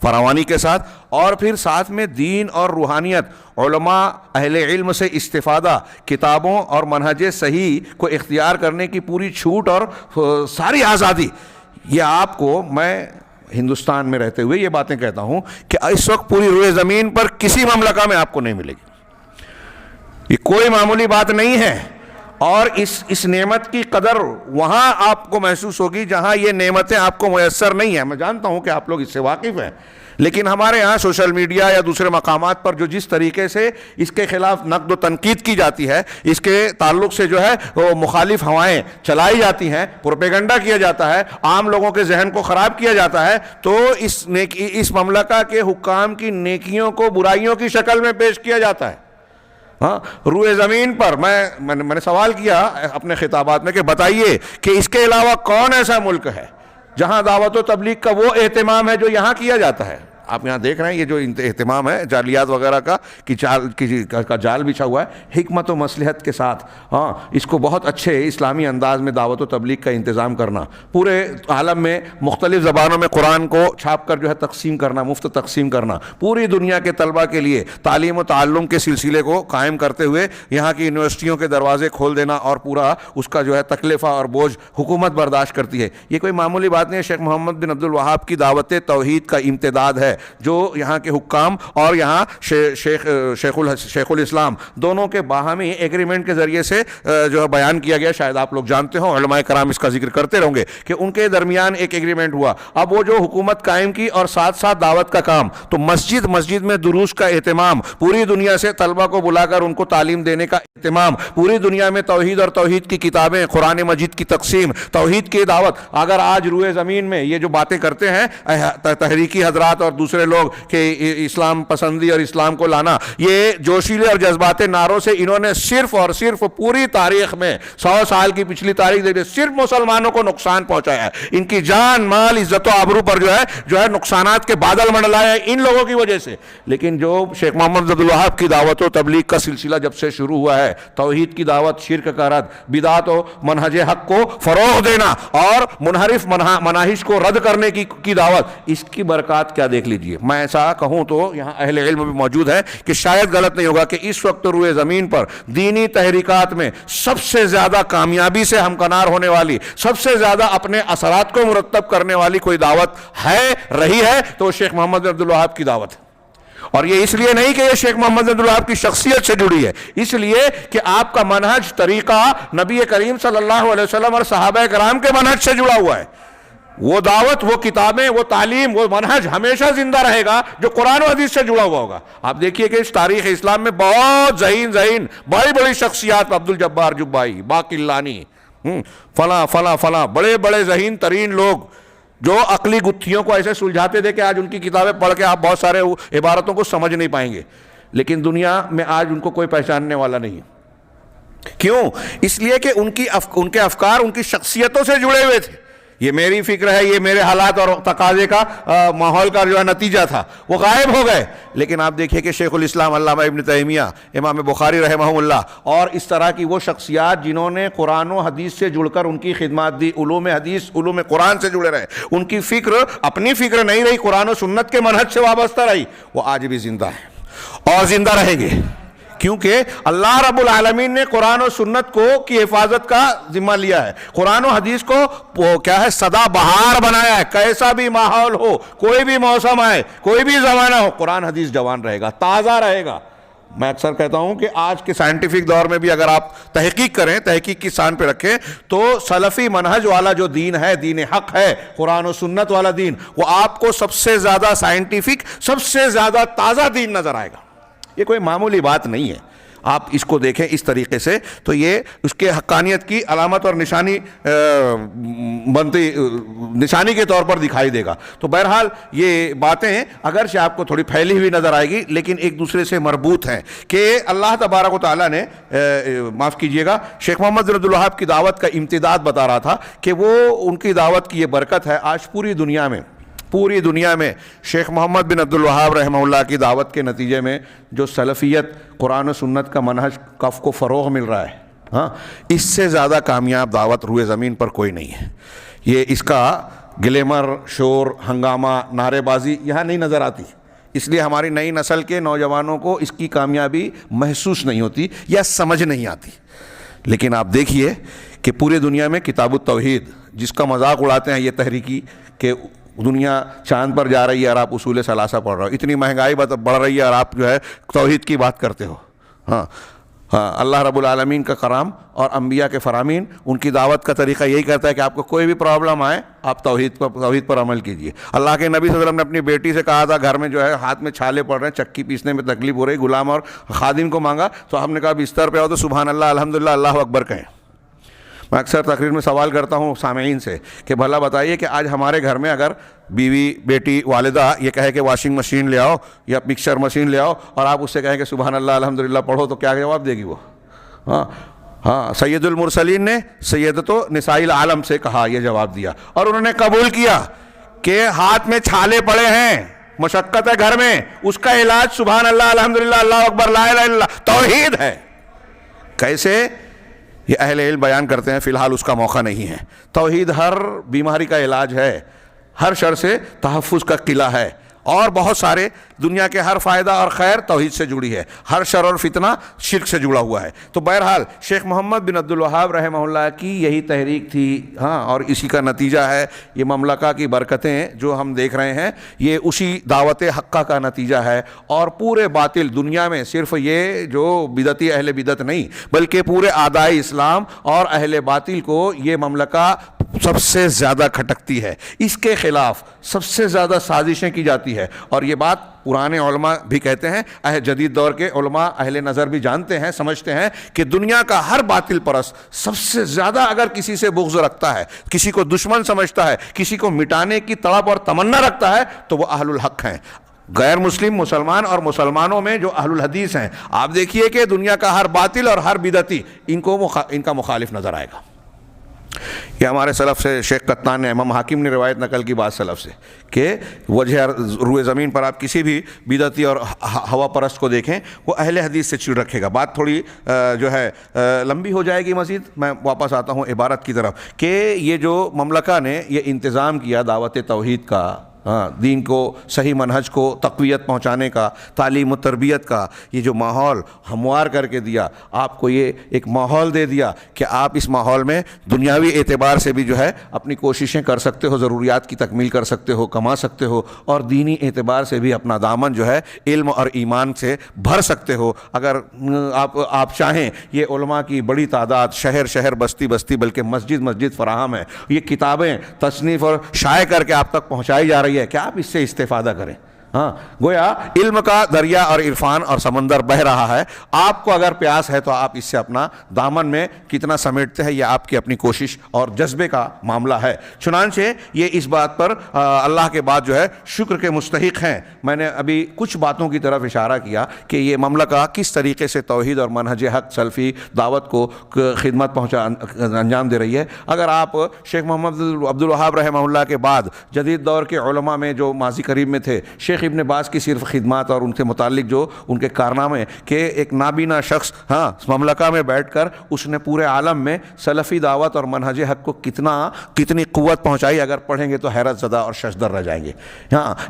فراوانی کے ساتھ، اور پھر ساتھ میں دین اور روحانیت، علماء اہل علم سے استفادہ، کتابوں اور منہج صحیح کو اختیار کرنے کی پوری چھوٹ اور ساری آزادی، یہ آپ کو، میں ہندوستان میں رہتے ہوئے یہ باتیں کہتا ہوں کہ اس وقت پوری روئے زمین پر کسی مملکہ میں آپ کو نہیں ملے گی۔ یہ کوئی معمولی بات نہیں ہے، اور اس نعمت کی قدر وہاں آپ کو محسوس ہوگی جہاں یہ نعمتیں آپ کو میسر نہیں ہیں۔ میں جانتا ہوں کہ آپ لوگ اس سے واقف ہیں، لیکن ہمارے ہاں سوشل میڈیا یا دوسرے مقامات پر جو جس طریقے سے اس کے خلاف نقد و تنقید کی جاتی ہے، اس کے تعلق سے جو ہے وہ مخالف ہوائیں چلائی جاتی ہیں، پروپیگنڈا کیا جاتا ہے، عام لوگوں کے ذہن کو خراب کیا جاتا ہے، تو اس مملکہ کے حکام کی نیکیوں کو برائیوں کی شکل میں پیش کیا جاتا ہے۔ روئے زمین پر میں نے سوال کیا اپنے خطابات میں کہ بتائیے کہ اس کے علاوہ کون ایسا ملک ہے جہاں دعوت و تبلیغ کا وہ اہتمام ہے جو یہاں کیا جاتا ہے؟ آپ یہاں دیکھ رہے ہیں یہ جو اہتمام ہے جعلیات وغیرہ کا جال بچھا ہوا ہے، حکمت و مصلحت کے ساتھ، اس کو بہت اچھے اسلامی انداز میں دعوت و تبلیغ کا انتظام کرنا، پورے عالم میں مختلف زبانوں میں قرآن کو چھاپ کر جو ہے تقسیم کرنا، مفت تقسیم کرنا، پوری دنیا کے طلبہ کے لیے تعلیم و تعلم کے سلسلے کو قائم کرتے ہوئے یہاں کی یونیورسٹیوں کے دروازے کھول دینا، اور پورا اس کا جو ہے تکلفہ اور بوجھ حکومت برداشت کرتی ہے۔ یہ کوئی معمولی بات نہیں ہے۔ شیخ محمد بن عبد الوہاب کی دعوت توحید کا امتداد ہے، جو یہاں کے حکام اور یہاں شیخ الاسلام دونوں کے باہمی ایگریمنٹ کے ذریعے سے جو ہے بیان کیا گیا۔ شاید آپ لوگ جانتے ہوں، علماء کرام اس کا ذکر کرتے رہیں گے کہ ان کے درمیان ایک ایگریمنٹ ہوا۔ اب وہ جو حکومت قائم کی اور ساتھ ساتھ دعوت کا کام، تو مسجد میں دروس کا اہتمام، پوری دنیا سے طلبہ کو بلا کر ان کو تعلیم دینے کا اہتمام، پوری دنیا میں توحید اور توحید کی کتابیں، قرآن مجید کی تقسیم، توحید کی دعوت۔ اگر آج روئے زمین میں یہ جو باتیں کرتے ہیں تحریکی حضرات اور دوسرے لوگ کہ اسلام پسندی اور اسلام کو لانا، یہ جوشیلے اور جذبات نعروں سے انہوں نے صرف اور صرف پوری تاریخ میں 100 سال کی پچھلی تاریخ دیکھیں صرف مسلمانوں کو نقصان پہنچایا ہے۔ ان کی جان، مال، عزت و آبرو پر جو ہے نقصانات کے بادل منڈلائے ان لوگوں کی وجہ سے۔ لیکن جو شیخ محمد بن عبد الوہاب کی دعوت و تبلیغ کا سلسلہ جب سے شروع ہوا ہے، توحید کی دعوت، شرک کا رد، بدعت و منہج حق کو فروغ دینا اور منحرف مناہج کو رد کرنے کی دعوت، اس کی برکات کیا دیکھ لیجئے۔ میں ایسا کہوں تو یہاں اہل علم بھی موجود ہے کہ شاید غلط نہیں ہوگا کہ اس وقت روئے زمین پر دینی تحریکات میں سب سے زیادہ کامیابی سے ہمکنار ہونے والی، سب سے زیادہ اپنے اثرات کو مرتب کرنے والی کوئی دعوت رہی ہے تو شیخ محمد بن عبد الوہاب کی دعوت ہے۔ اور یہ اس لیے نہیں کہ یہ شیخ محمد بن عبد الوہاب کی شخصیت سے جڑی ہے، اس لیے کہ آپ کا منہج، طریقہ نبی کریم صلی اللہ علیہ وسلم اور صحابہ کرام کے منہج سے جڑا ہوا ہے۔ وہ دعوت، وہ کتابیں، وہ تعلیم، وہ منہج ہمیشہ زندہ رہے گا جو قرآن و حدیث سے جڑا ہوا ہوگا۔ آپ دیکھیے کہ اس تاریخ اسلام میں بہت ذہین بڑی شخصیات، عبد الجبار جبائی، باقلانی، فلاں بڑے ذہین ترین لوگ جو عقلی گتھیوں کو ایسے سلجھاتے تھے کہ آج ان کی کتابیں پڑھ کے آپ بہت سارے عبارتوں کو سمجھ نہیں پائیں گے، لیکن دنیا میں آج ان کو کوئی پہچاننے والا نہیں ہے۔ کیوں؟ اس لیے کہ ان کے افکار ان کی شخصیتوں سے جڑے ہوئے تھے۔ یہ میری فکر ہے، یہ میرے حالات اور تقاضے کا ماحول کا جو ہے نتیجہ تھا، وہ غائب ہو گئے۔ لیکن آپ دیکھیے کہ شیخ الاسلام علامہ ابن تیمیہ، امام بخاری رحمہ اللہ، اور اس طرح کی وہ شخصیات جنہوں نے قرآن و حدیث سے جڑ کر ان کی خدمات دی، علوم حدیث علوم قرآن سے جڑے رہے، ان کی فکر اپنی فکر نہیں رہی، قرآن و سنت کے منہج سے وابستہ رہی، وہ آج بھی زندہ ہیں اور زندہ رہیں گے، کیونکہ اللہ رب العالمین نے قرآن و سنت کو کی حفاظت کا ذمہ لیا ہے، قرآن و حدیث کو کیا ہے سدا بہار بنایا ہے۔ کیسا بھی ماحول ہو، کوئی بھی موسم آئے، کوئی بھی زمانہ ہو، قرآن حدیث جوان رہے گا، تازہ رہے گا۔ میں اکثر کہتا ہوں کہ آج کے سائنٹیفک دور میں بھی اگر آپ تحقیق کریں، تحقیق کی سان پہ رکھیں، تو سلفی منہج والا جو دین ہے، دین حق ہے، قرآن و سنت والا دین، وہ آپ کو سب سے زیادہ سائنٹیفک، سب سے زیادہ تازہ دین نظر آئے گا۔ یہ کوئی معمولی بات نہیں ہے، آپ اس کو دیکھیں اس طریقے سے تو یہ اس کے حقانیت کی علامت اور نشانی نشانی کے طور پر دکھائی دے گا۔ تو بہرحال یہ باتیں اگرچہ آپ کو تھوڑی پھیلی ہوئی نظر آئے گی، لیکن ایک دوسرے سے مربوط ہیں کہ اللہ تبارک و تعالیٰ نے معاف کیجئے گا، شیخ محمد بن عبد الوہاب کی دعوت کا امتداد بتا رہا تھا کہ وہ ان کی دعوت کی یہ برکت ہے، آج پوری دنیا میں شیخ محمد بن عبد الوہاب رحمہ اللہ کی دعوت کے نتیجے میں جو سلفیت، قرآن و سنت کا منہج کف کو فروغ مل رہا ہے، ہاں، اس سے زیادہ کامیاب دعوت روئے زمین پر کوئی نہیں ہے۔ یہ اس کا گلیمر، شور، ہنگامہ، نعرے بازی یہاں نہیں نظر آتی، اس لیے ہماری نئی نسل کے نوجوانوں کو اس کی کامیابی محسوس نہیں ہوتی یا سمجھ نہیں آتی۔ لیکن آپ دیکھیے کہ پورے دنیا میں کتاب التوحید، جس کا مذاق اڑاتے ہیں یہ تحریکی کہ دنیا چاند پر جا رہی ہے اور آپ اصول ثلاثہ پڑھ رہے ہو، اتنی مہنگائی بڑھ رہی ہے اور آپ جو ہے توحید کی بات کرتے ہو۔ ہاں، اللہ رب العالمین کا کرام اور انبیاء کے فرامین، ان کی دعوت کا طریقہ یہی کرتا ہے کہ آپ کو کوئی بھی پرابلم آئے، آپ توحید پر عمل کیجئے۔ اللہ کے نبی صلی اللہ علیہ وسلم نے اپنی بیٹی سے کہا تھا، گھر میں جو ہے ہاتھ میں چھالے پڑ رہے ہیں، چکی پیسنے میں تکلیف ہو رہی، غلام اور خادم کو مانگا تو ہم نے کہا بستر پہ آؤ تو سبحان اللہ، الحمدللہ، اللہ اکبر کہیں۔ میں اکثر تقریر میں سوال کرتا ہوں سامعین سے کہ بھلا بتائیے کہ آج ہمارے گھر میں اگر بیوی، بیٹی، والدہ یہ کہے کہ واشنگ مشین لے آؤ یا مکسر مشین لے آؤ اور آپ اس سے کہیں کہ سبحان اللہ الحمدللہ پڑھو تو کیا جواب دے گی وہ؟ ہاں، سید المرسلین نے سیدۃ نساء العالم سے کہا، یہ جواب دیا اور انہوں نے قبول کیا کہ ہاتھ میں چھالے پڑے ہیں، مشقت ہے گھر میں، اس کا علاج سبحان اللہ الحمدللہ اللہ اکبر لا الہ الا اللہ توحید ہے۔ کیسے؟ یہ اہل علم بیان کرتے ہیں، فی الحال اس کا موقع نہیں ہے۔ توحید ہر بیماری کا علاج ہے، ہر شر سے تحفظ کا قلعہ ہے، اور بہت سارے دنیا کے ہر فائدہ اور خیر توحید سے جڑی ہے، ہر شر اور فتنہ شرک سے جڑا ہوا ہے۔ تو بہرحال شیخ محمد بن عبد الوہاب رحمہ اللہ کی یہی تحریک تھی، ہاں، اور اسی کا نتیجہ ہے یہ مملکہ کی برکتیں جو ہم دیکھ رہے ہیں، یہ اسی دعوت حقہ کا نتیجہ ہے۔ اور پورے باطل دنیا میں صرف یہ جو بدعتی اہل بدعت نہیں، بلکہ پورے اعداء اسلام اور اہل باطل کو یہ مملکہ سب سے زیادہ کھٹکتی ہے، اس کے خلاف سب سے زیادہ سازشیں کی جاتی ہے۔ اور یہ بات پرانے علماء بھی کہتے ہیں، جدید دور کے علماء اہل نظر بھی جانتے ہیں، سمجھتے ہیں کہ دنیا کا ہر باطل پرست سب سے زیادہ اگر کسی سے بغض رکھتا ہے، کسی کو دشمن سمجھتا ہے، کسی کو مٹانے کی تڑپ اور تمنا رکھتا ہے تو وہ اہل الحق ہیں۔ غیر مسلم مسلمان اور مسلمانوں میں جو اہل الحدیث ہیں، آپ دیکھیے کہ دنیا کا ہر باطل اور ہر بدعتی ان کا مخالف نظر آئے گا۔ یہ ہمارے سلف سے شیخ قطان نے، امام حاکم نے روایت نقل کی بات سلف سے کہ وجہ روئے زمین پر آپ کسی بھی بدعتی اور ہوا پرست کو دیکھیں، وہ اہل حدیث سے چڑ رکھے گا۔ بات تھوڑی جو ہے لمبی ہو جائے گی مزید، میں واپس آتا ہوں عبارت کی طرف کہ یہ جو مملکہ نے یہ انتظام کیا دعوت توحید کا، دین کو، صحیح منہج کو تقویت پہنچانے کا، تعلیم و تربیت کا، یہ جو ماحول ہموار کر کے دیا، آپ کو یہ ایک ماحول دے دیا کہ آپ اس ماحول میں دنیاوی اعتبار سے بھی جو ہے اپنی کوششیں کر سکتے ہو، ضروریات کی تکمیل کر سکتے ہو، کما سکتے ہو، اور دینی اعتبار سے بھی اپنا دامن جو ہے علم اور ایمان سے بھر سکتے ہو۔ اگر آپ چاہیں، یہ علماء کی بڑی تعداد شہر شہر، بستی بستی، بلکہ مسجد مسجد فراہم ہے، یہ کتابیں تصنیف اور شائع کر کے آپ تک پہنچائی جا رہی ہے کہ آپ اس سے استفادہ کریں۔ ہاں گویا علم کا دریا اور عرفان اور سمندر بہہ رہا ہے. آپ کو اگر پیاس ہے تو آپ اس سے اپنا دامن میں کتنا سمیٹتے ہیں یہ آپ کی اپنی کوشش اور جذبے کا معاملہ ہے. چنانچہ یہ اس بات پر اللہ کے بعد جو ہے شکر کے مستحق ہیں. میں نے ابھی کچھ باتوں کی طرف اشارہ کیا کہ یہ مملکہ کس طریقے سے توحید اور منہج حق سلفی دعوت کو خدمت انجام دے رہی ہے. اگر آپ شیخ محمد عبد الوہاب رحمہ اللہ کے بعد جدید دور کے علماء میں جو ماضی قریب میں تھے، شیخ ابن باز کی صرف خدمات اور ان سے متعلق جو ان کے کارنامے کہ ایک نابینا شخص مملکہ میں بیٹھ کر اس نے پورے عالم میں سلفی دعوت اور منہج حق کو کتنی قوت پہنچائی، اگر پڑھیں گے تو حیرت زدہ اور ششدر رہ جائیں گے.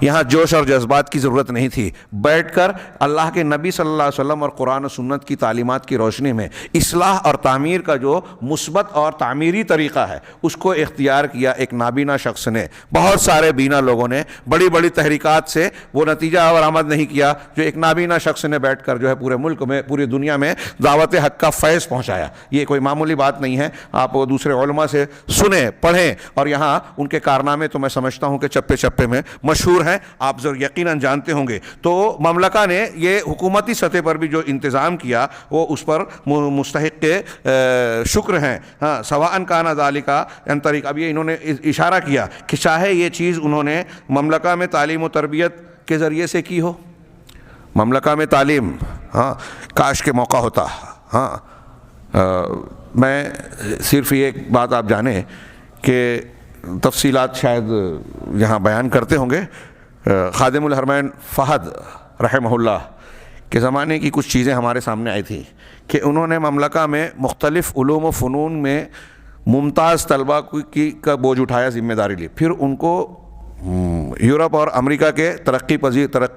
یہاں جوش اور جذبات کی ضرورت نہیں تھی. بیٹھ کر اللہ کے نبی صلی اللہ علیہ وسلم اور قرآن و سنت کی تعلیمات کی روشنی میں اصلاح اور تعمیر کا جو مثبت اور تعمیری طریقہ ہے اس کو اختیار کیا ایک نابینا شخص نے. بہت سارے بینا لوگوں نے بڑی بڑی تحریکات سے وہ نتیجہ برآمد نہیں کیا جو ایک نابینا شخص نے بیٹھ کر جو ہے پورے ملک میں پوری دنیا میں دعوت حق کا فیض پہنچایا. یہ کوئی معمولی بات نہیں ہے. آپ دوسرے علماء سے سنیں پڑھیں، اور یہاں ان کے کارنامے تو میں سمجھتا ہوں کہ چپے چپے میں مشہور ہیں، آپ یقیناً جانتے ہوں گے. تو مملکہ نے یہ حکومتی سطح پر بھی جو انتظام کیا وہ اس پر مستحق شکر ہیں. سواء کان ذالک ان طریق، اب یہ انہوں نے اشارہ کیا کہ چاہے یہ چیز انہوں نے مملکہ میں تعلیم و تربیت کے ذریعے سے کی ہو، مملکہ میں تعلیم کاش کے موقع ہوتا. میں صرف یہ ایک بات آپ جانیں کہ تفصیلات شاید یہاں بیان کرتے ہوں گے. خادم الحرمین فہد رحمہ اللہ کے زمانے کی کچھ چیزیں ہمارے سامنے آئی تھیں کہ انہوں نے مملکہ میں مختلف علوم و فنون میں ممتاز طلبہ کی کا بوجھ اٹھایا، ذمہ داری لی. پھر ان کو یورپ اور امریکہ کے ترقی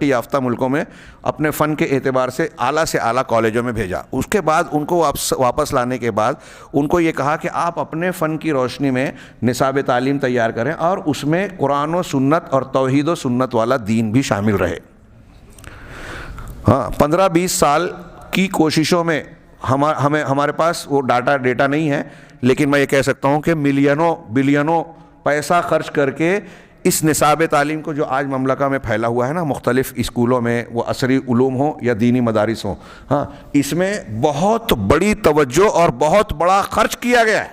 یافتہ ملکوں میں اپنے فن کے اعتبار سے اعلیٰ کالجوں میں بھیجا. اس کے بعد ان کو واپس لانے کے بعد ان کو یہ کہا کہ آپ اپنے فن کی روشنی میں نصاب تعلیم تیار کریں اور اس میں قرآن و سنت اور توحید و سنت والا دین بھی شامل رہے. 15-20 سال کی کوششوں میں ہمارے پاس وہ ڈیٹا نہیں ہے، لیکن میں یہ کہہ سکتا ہوں کہ ملینوں بلینوں پیسہ خرچ کر کے اس نصاب تعلیم کو جو آج مملکہ میں پھیلا ہوا ہے نا، مختلف اسکولوں میں، وہ عصری علوم ہوں یا دینی مدارس ہوں، اس میں بہت بڑی توجہ اور بہت بڑا خرچ کیا گیا ہے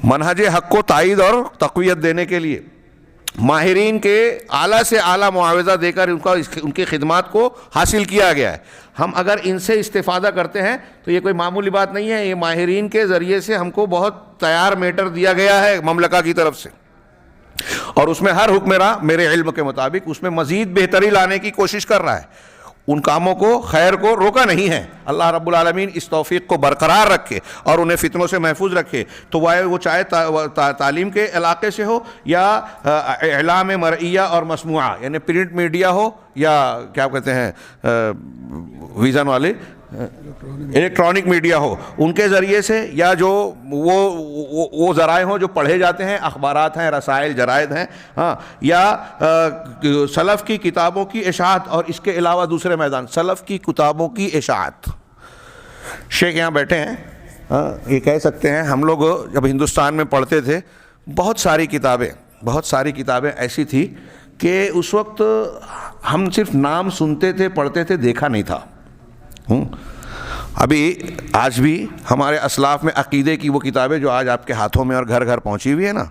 منہج حق کو تائید اور تقویت دینے کے لیے. ماہرین کے اعلیٰ سے اعلیٰ معاوضہ دے کر ان کی خدمات کو حاصل کیا گیا ہے. ہم اگر ان سے استفادہ کرتے ہیں تو یہ کوئی معمولی بات نہیں ہے. یہ ماہرین کے ذریعے سے ہم کو بہت تیار میٹر دیا گیا ہے مملکہ کی طرف سے، اور اس میں ہر حکمراں میرے علم کے مطابق اس میں مزید بہتری لانے کی کوشش کر رہا ہے. ان کاموں کو، خیر کو روکا نہیں ہے. اللہ رب العالمین اس توفیق کو برقرار رکھے اور انہیں فتنوں سے محفوظ رکھے. تو وہ چاہے تعلیم کے علاقے سے ہو یا اعلام مرئیہ اور مسموعہ یعنی پرنٹ میڈیا ہو یا کیا کہتے ہیں ویژن والے الیکٹرانک میڈیا ہو، ان کے ذریعے سے، یا جو وہ ذرائع ہوں جو پڑھے جاتے ہیں، اخبارات ہیں، رسائل، جرائد ہیں، یا سلف کی کتابوں کی اشاعت. اور اس کے علاوہ دوسرے میدان سلف کی کتابوں کی اشاعت. شیخ یہاں بیٹھے ہیں، یہ کہہ سکتے ہیں ہم لوگ جب ہندوستان میں پڑھتے تھے بہت ساری کتابیں ایسی تھی کہ اس وقت ہم صرف نام سنتے تھے، پڑھتے تھے، دیکھا نہیں تھا. ابھی آج بھی ہمارے اسلاف میں عقیدے کی وہ کتابیں جو آج آپ کے ہاتھوں میں اور گھر گھر پہنچی ہوئی ہے نا،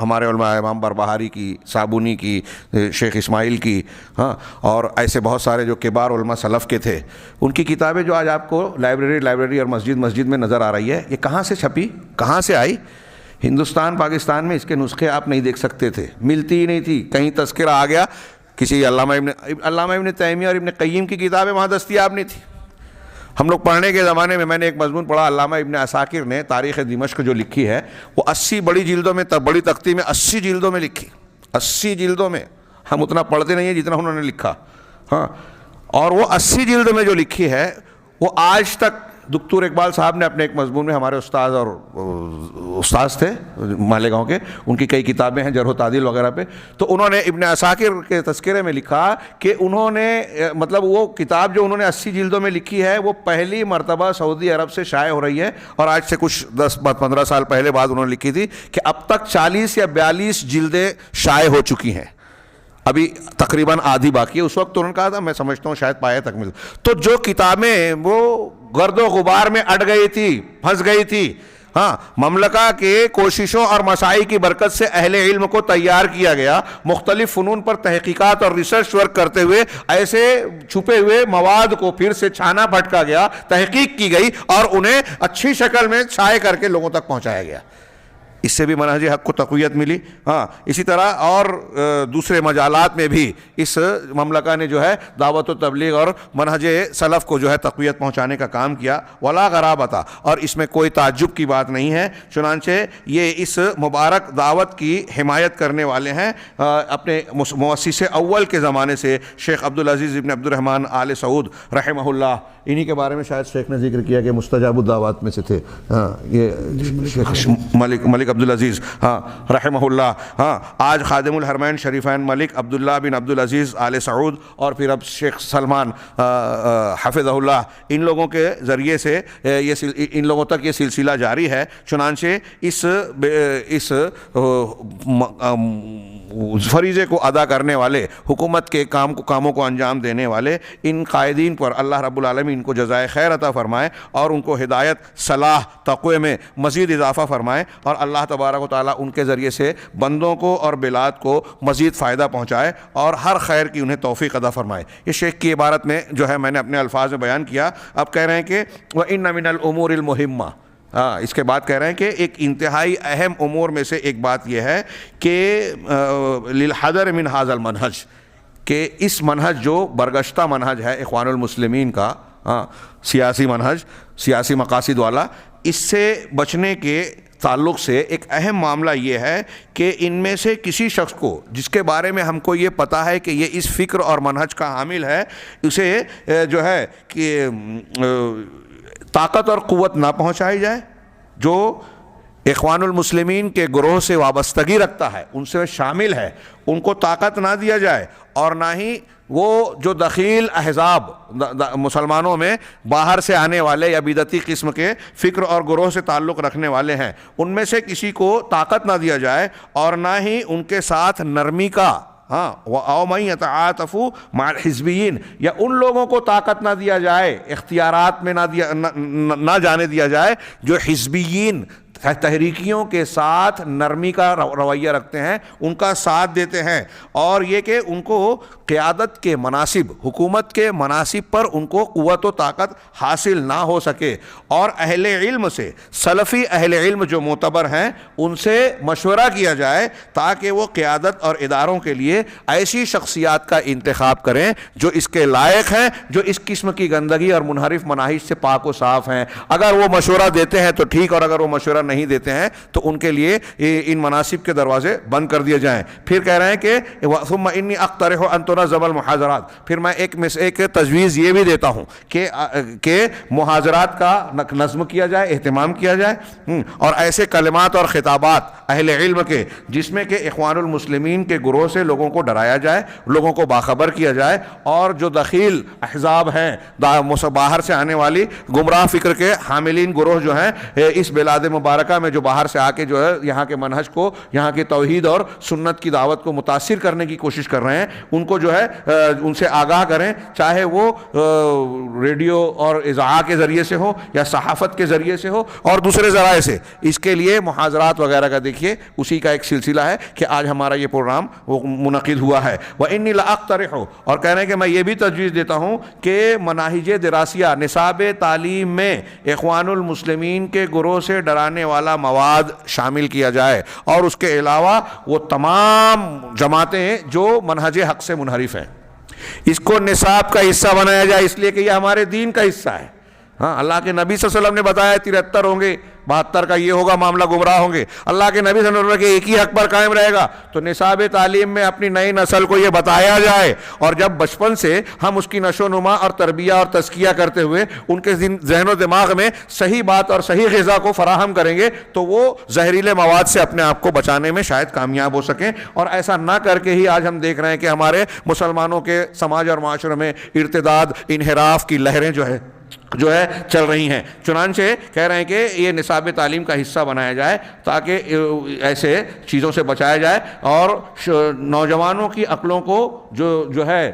ہمارے علماء امام بربہاری کی، صابونی کی، شیخ اسماعیل کی، اور ایسے بہت سارے جو کبار علماء سلف کے تھے، ان کی کتابیں جو آج آپ کو لائبریری اور مسجد میں نظر آ رہی ہے، یہ کہاں سے چھپی، کہاں سے آئی؟ ہندوستان پاکستان میں اس کے نسخے آپ نہیں دیکھ سکتے تھے، ملتی ہی نہیں تھی. کہیں تذکرہ آ گیا کسی علامہ ابن تیمیہ اور ابن قیم کی کتابیں وہاں دستیاب نہیں تھی. ہم لوگ پڑھنے کے زمانے میں نے ایک مضمون پڑھا، علامہ ابن عساکر نے تاریخ دمشق جو لکھی ہے وہ 80 بڑی جلدوں میں، بڑی تختی میں 80 جلدوں میں لکھی. 80 جلدوں میں. ہم اتنا پڑھتے نہیں ہیں جتنا انہوں نے لکھا. اور وہ 80 جلد میں جو لکھی ہے وہ آج تک دکتور اقبال صاحب نے اپنے ایک مضمون میں، ہمارے استاذ تھے مالیگاؤں کے، ان کی کئی کتابیں ہیں جرح و تعدیل وغیرہ پہ، تو انہوں نے ابن عساکر کے تذکرے میں لکھا کہ انہوں نے مطلب وہ کتاب جو انہوں نے 80 جلدوں میں لکھی ہے وہ پہلی مرتبہ سعودی عرب سے شائع ہو رہی ہے، اور آج سے کچھ 10-15 سال پہلے بعد انہوں نے لکھی تھی کہ اب تک 40 یا 42 جلدیں شائع ہو چکی ہیں. ابھی تقریباً آدھی باقی ہے. اس وقت تو انہوں نے کہا تھا میں سمجھتا ہوں شاید پایہ تک مل. تو جو کتابیں وہ گرد و غبار میں اٹ گئی تھی, پھنس گئی تھی, ہاں, مملکہ کے کوششوں اور مساعی کی برکت سے اہل علم کو تیار کیا گیا, مختلف فنون پر تحقیقات اور ریسرچ ورک کرتے ہوئے ایسے چھپے ہوئے مواد کو پھر سے چھانا پھٹکا گیا, تحقیق کی گئی اور انہیں اچھی شکل میں چھائے کر کے لوگوں تک پہنچایا گیا. اس سے بھی منہج حق کو تقویت ملی. ہاں, اسی طرح اور دوسرے مجالات میں بھی اس مملکہ نے جو ہے دعوت و تبلیغ اور منہج سلف کو جو ہے تقویت پہنچانے کا کام کیا. ولا غرابت, اور اس میں کوئی تعجب کی بات نہیں ہے. چنانچہ یہ اس مبارک دعوت کی حمایت کرنے والے ہیں اپنے مؤسس اول کے زمانے سے شیخ عبدالعزیز ابن عبد الرحمن آل سعود رحمہ اللہ. انہی کے بارے میں شاید شیخ نے ذکر کیا کہ مستجاب الدعوات میں سے تھے. ہاں, یہ شیخ ملک عبدالعزیز ہاں رحمہ اللہ. ہاں, آج خادم الحرمین شریفین ملک عبداللہ بن عبدالعزیز آل سعود اور پھر اب شیخ سلمان حفظہ اللہ, ان لوگوں کے ذریعے سے ان لوگوں تک یہ سلسلہ جاری ہے. چنانچہ اس فریضے کو ادا کرنے والے, حکومت کے کاموں کو انجام دینے والے ان قائدین پر اللہ رب العالمین ان کو جزائے خیر عطا فرمائے اور ان کو ہدایت, صلاح, تقوی میں مزید اضافہ فرمائے, اور اللہ تبارک و تعالیٰ ان کے ذریعے سے بندوں کو اور بلاد کو مزید فائدہ پہنچائے اور ہر خیر کی انہیں توفیق عطا فرمائے. یہ شیخ کی عبارت میں جو ہے میں نے اپنے الفاظ میں بیان کیا. اب کہہ رہے ہیں کہ وَإِنَّ مِنَ الْأُمُورِ الْمُهِمَّةِ, ہاں, اس کے بعد کہہ رہے ہیں کہ ایک انتہائی اہم امور میں سے ایک بات یہ ہے کہ للحذر من هذا المنہج, کہ اس منہج جو برگشتہ منہج ہے اخوان المسلمین کا, ہاں, سیاسی منہج, سیاسی مقاصد والا, اس سے بچنے کے تعلق سے ایک اہم معاملہ یہ ہے کہ ان میں سے کسی شخص کو جس کے بارے میں ہم کو یہ پتہ ہے کہ یہ اس فکر اور منہج کا حامل ہے, اسے جو ہے کہ طاقت اور قوت نہ پہنچائی جائے. جو اخوان المسلمین کے گروہ سے وابستگی رکھتا ہے, ان سے شامل ہے, ان کو طاقت نہ دیا جائے, اور نہ ہی وہ جو دخیل احزاب مسلمانوں میں باہر سے آنے والے یا بدعتی قسم کے فکر اور گروہ سے تعلق رکھنے والے ہیں, ان میں سے کسی کو طاقت نہ دیا جائے اور نہ ہی ان کے ساتھ نرمی کا, ہاں, وَأَوْ مَن يَتَعَاطَفُ مَعَ الْحِزْبِيِّينَ, یا ان لوگوں کو طاقت نہ دیا جائے, اختیارات میں نہ جانے دیا جائے جو حزبیین تحریکیوں کے ساتھ نرمی کا رویہ رکھتے ہیں, ان کا ساتھ دیتے ہیں, اور یہ کہ ان کو قیادت کے مناصب, حکومت کے مناصب پر ان کو قوت و طاقت حاصل نہ ہو سکے. اور اہل علم سے, سلفی اہل علم جو معتبر ہیں, ان سے مشورہ کیا جائے تاکہ وہ قیادت اور اداروں کے لیے ایسی شخصیات کا انتخاب کریں جو اس کے لائق ہیں, جو اس قسم کی گندگی اور منحرف مناہج سے پاک و صاف ہیں. اگر وہ مشورہ دیتے ہیں تو ٹھیک, اور اگر وہ مشورہ نہیں دیتے ہیں تو ان کے لیے ان مناصب کے دروازے بند کر دیے جائیں. پھر کہہ رہے ہیں کہ ثم انی اقترح ان تنظم المحاضرات, پھر میں ایک تجویز یہ بھی دیتا ہوں کہ محاضرات کا نظم کیا جائے, اہتمام کیا جائے, اور ایسے کلمات اور خطابات اہل علم کے جس میں کہ اخوان المسلمین کے گروہ سے لوگوں کو ڈرایا جائے, لوگوں کو باخبر کیا جائے, اور جو دخیل احزاب ہیں, باہر سے آنے والی گمراہ فکر کے حاملین گروہ جو ہیں اس بلاد مبارکہ میں, جو باہر سے آ کے جو ہے یہاں کے منہج کو, یہاں کی توحید اور سنت کی دعوت کو متاثر کرنے کی کوشش کر رہے ہیں, ان کو جو ہے ان سے آگاہ کریں, چاہے وہ ریڈیو اور اذاعہ کے ذریعے سے ہو یا صحافت کے ذریعے سے ہو اور دوسرے ذرائع سے. اس کے لیے محاضرات وغیرہ کا دیکھیے اسی کا ایک سلسلہ ہے کہ آج ہمارا یہ پروگرام منعقد ہوا ہے. وَإِنِّي لَأَقْتَرِحُ, اور کہہ رہے ہیں کہ میں یہ بھی تجویز دیتا ہوں کہ مناہج دراسیہ, نصاب تعلیم میں اخوان المسلمین کے گروہ سے ڈرانے والا مواد شامل کیا جائے, اور اس کے علاوہ وہ تمام جماعتیں جو منہج حق سے منحرف ہیں, اس کو نصاب کا حصہ بنایا جائے, اس لیے کہ یہ ہمارے دین کا حصہ ہے. ہاں, اللہ کے نبی صلی اللہ علیہ وسلم نے بتایا 73 ہوں گے, 72 کا یہ ہوگا معاملہ, گمراہ ہوں گے. اللہ کے نبی صلی اللہ علیہ وسلم کے ایک ہی حق پر قائم رہے گا. تو نصاب تعلیم میں اپنی نئی نسل کو یہ بتایا جائے, اور جب بچپن سے ہم اس کی نشو و نما اور تربیہ اور تزکیہ کرتے ہوئے ان کے ذہن و دماغ میں صحیح بات اور صحیح غذا کو فراہم کریں گے تو وہ زہریلے مواد سے اپنے آپ کو بچانے میں شاید کامیاب ہو سکیں. اور ایسا نہ کر کے ہی آج ہم دیکھ رہے ہیں کہ ہمارے مسلمانوں کے سماج اور معاشرے میں ارتداد, انحراف کی لہریں جو ہے جو ہے چل رہی ہیں. چنانچہ کہہ رہے ہیں کہ یہ نصاب تعلیم کا حصہ بنایا جائے تاکہ ایسے چیزوں سے بچایا جائے اور نوجوانوں کی عقلوں کو جو ہے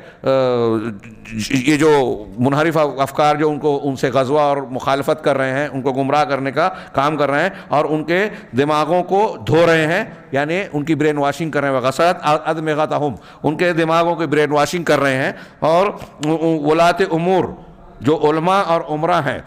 یہ جو منحرف افکار جو ان سے غزوہ اور مخالفت کر رہے ہیں، ان کو گمراہ کرنے کا کام کر رہے ہیں اور ان کے دماغوں کو دھو رہے ہیں، یعنی ان کی برین واشنگ کر رہے ہیں. وغسلت ادمغتہم، ان کے دماغوں کی برین واشنگ کر رہے ہیں. اور ولاۃ امور جو علماء اور عمرہ ہیں،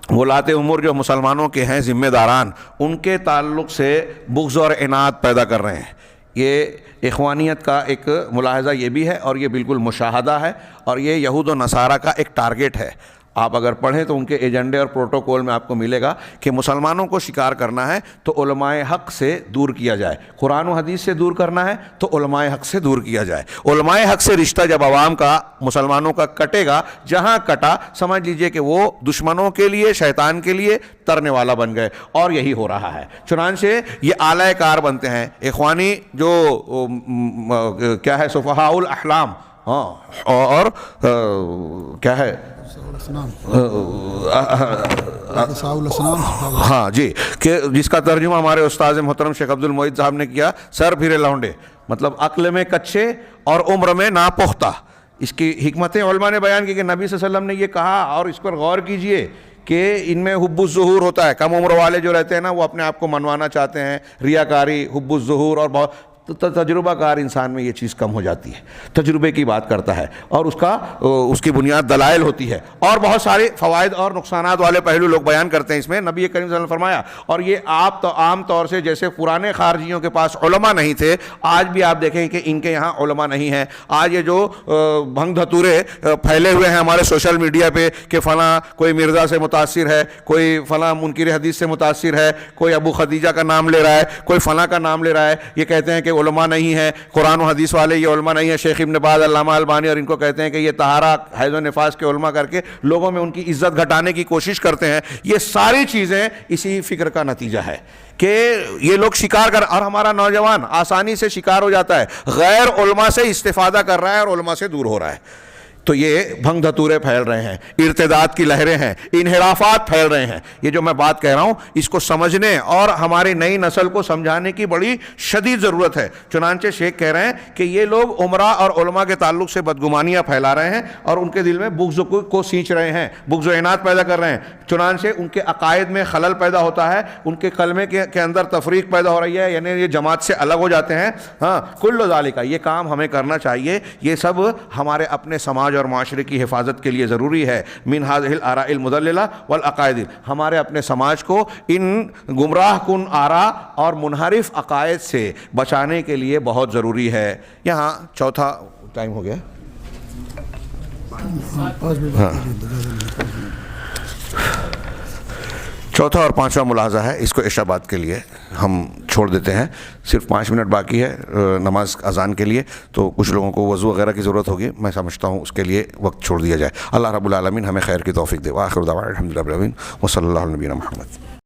ولاۃ امور جو مسلمانوں کے ہیں ذمہ داران، ان کے تعلق سے بغض اور عناد پیدا کر رہے ہیں. یہ اخوانیت کا ایک ملاحظہ یہ بھی ہے اور یہ بالکل مشاہدہ ہے اور یہ یہود و نصارہ کا ایک ٹارگٹ ہے. آپ اگر پڑھیں تو ان کے ایجنڈے اور پروٹوکول میں آپ کو ملے گا کہ مسلمانوں کو شکار کرنا ہے تو علماء حق سے دور کیا جائے، قرآن و حدیث سے دور کرنا ہے تو علماء حق سے دور کیا جائے. علماء حق سے رشتہ جب عوام کا مسلمانوں کا کٹے گا، جہاں کٹا سمجھ لیجئے کہ وہ دشمنوں کے لیے، شیطان کے لیے ترنے والا بن گئے، اور یہی ہو رہا ہے. چنانچہ یہ اعلی کار بنتے ہیں اخوانی جو کیا ہے سفہاء الاحلام، اور کیا ہے ہاں جی، کہ جس کا ترجمہ ہمارے استاذ محترم شیخ عبد المعید صاحب نے کیا، سر پھرے لونڈے، مطلب عقل میں کچے اور عمر میں ناپختہ. اس کی حکمتیں علماء نے بیان کی کہ نبی صلی اللہ علیہ وسلم نے یہ کہا، اور اس پر غور کیجئے کہ ان میں حب الظہور ہوتا ہے. کم عمر والے جو رہتے ہیں نا، وہ اپنے آپ کو منوانا چاہتے ہیں، ریاکاری، حب الظہور، اور بہت تجربہ کار انسان میں یہ چیز کم ہو جاتی ہے. تجربے کی بات کرتا ہے اور اس کی بنیاد دلائل ہوتی ہے، اور بہت سارے فوائد اور نقصانات والے پہلو لوگ بیان کرتے ہیں اس میں. نبی کریم صلی اللہ علیہ وسلم نے فرمایا، اور یہ آپ تو عام طور سے جیسے پرانے خارجیوں کے پاس علماء نہیں تھے، آج بھی آپ دیکھیں کہ ان کے یہاں علماء نہیں ہیں. آج یہ جو بھنگ دھتورے پھیلے ہوئے ہیں ہمارے سوشل میڈیا پہ کہ فلاں کوئی مرزا سے متاثر ہے، کوئی فلاں منکر حدیث سے متاثر ہے، کوئی ابو خدیجہ کا نام لے رہا ہے، کوئی فلاں کا نام لے رہا ہے، یہ کہتے ہیں کہ علماء نہیں ہے، قرآن و حدیث والے یہ علماء نہیں ہے، شیخ ابن باز، علامہ البانی، اور ان کو کہتے ہیں کہ یہ طہارہ، حیض و نفاس کے علماء کر کے لوگوں میں ان کی عزت گھٹانے کی کوشش کرتے ہیں. یہ ساری چیزیں اسی فکر کا نتیجہ ہے کہ یہ لوگ شکار کر، اور ہمارا نوجوان آسانی سے شکار ہو جاتا ہے، غیر علماء سے استفادہ کر رہا ہے اور علماء سے دور ہو رہا ہے. تو یہ بھنگ دھتورے پھیل رہے ہیں، ارتداد کی لہریں ہیں، انحرافات پھیل رہے ہیں. یہ جو میں بات کہہ رہا ہوں اس کو سمجھنے اور ہماری نئی نسل کو سمجھانے کی بڑی شدید ضرورت ہے. چنانچہ شیخ کہہ رہے ہیں کہ یہ لوگ عمرہ اور علماء کے تعلق سے بدگمانیاں پھیلا رہے ہیں اور ان کے دل میں بغض کو سینچ رہے ہیں، بغض و عناد پیدا کر رہے ہیں. چنانچہ ان کے عقائد میں خلل پیدا ہوتا ہے، ان کے کلمے کے اندر تفریق پیدا ہو رہی ہے، یعنی یہ جماعت سے الگ ہو جاتے ہیں. ہاں، کل ذالک، یہ کام ہمیں کرنا چاہیے. یہ سب ہمارے اپنے سماج اور معاشرے کی حفاظت کے لیے ضروری ہے. من هذه الاراء المضللہ والعقائد، ہمارے اپنے سماج کو ان گمراہ کن آراء اور منحرف عقائد سے بچانے کے لیے بہت ضروری ہے. یہاں چوتھا ٹائم ہو گیا، چوتھا اور پانچواں ملاحظہ ہے، اس کو عشاء بعد کے لیے ہم چھوڑ دیتے ہیں. صرف 5 منٹ باقی ہے نماز اذان کے لیے، تو کچھ لوگوں کو وضو وغیرہ کی ضرورت ہوگی، میں سمجھتا ہوں اس کے لیے وقت چھوڑ دیا جائے. اللہ رب العالمین ہمیں خیر کی توفیق دے. وآخر دعوانا الحمدللہ رب العالمین وصلی اللہ علی نبینا محمد.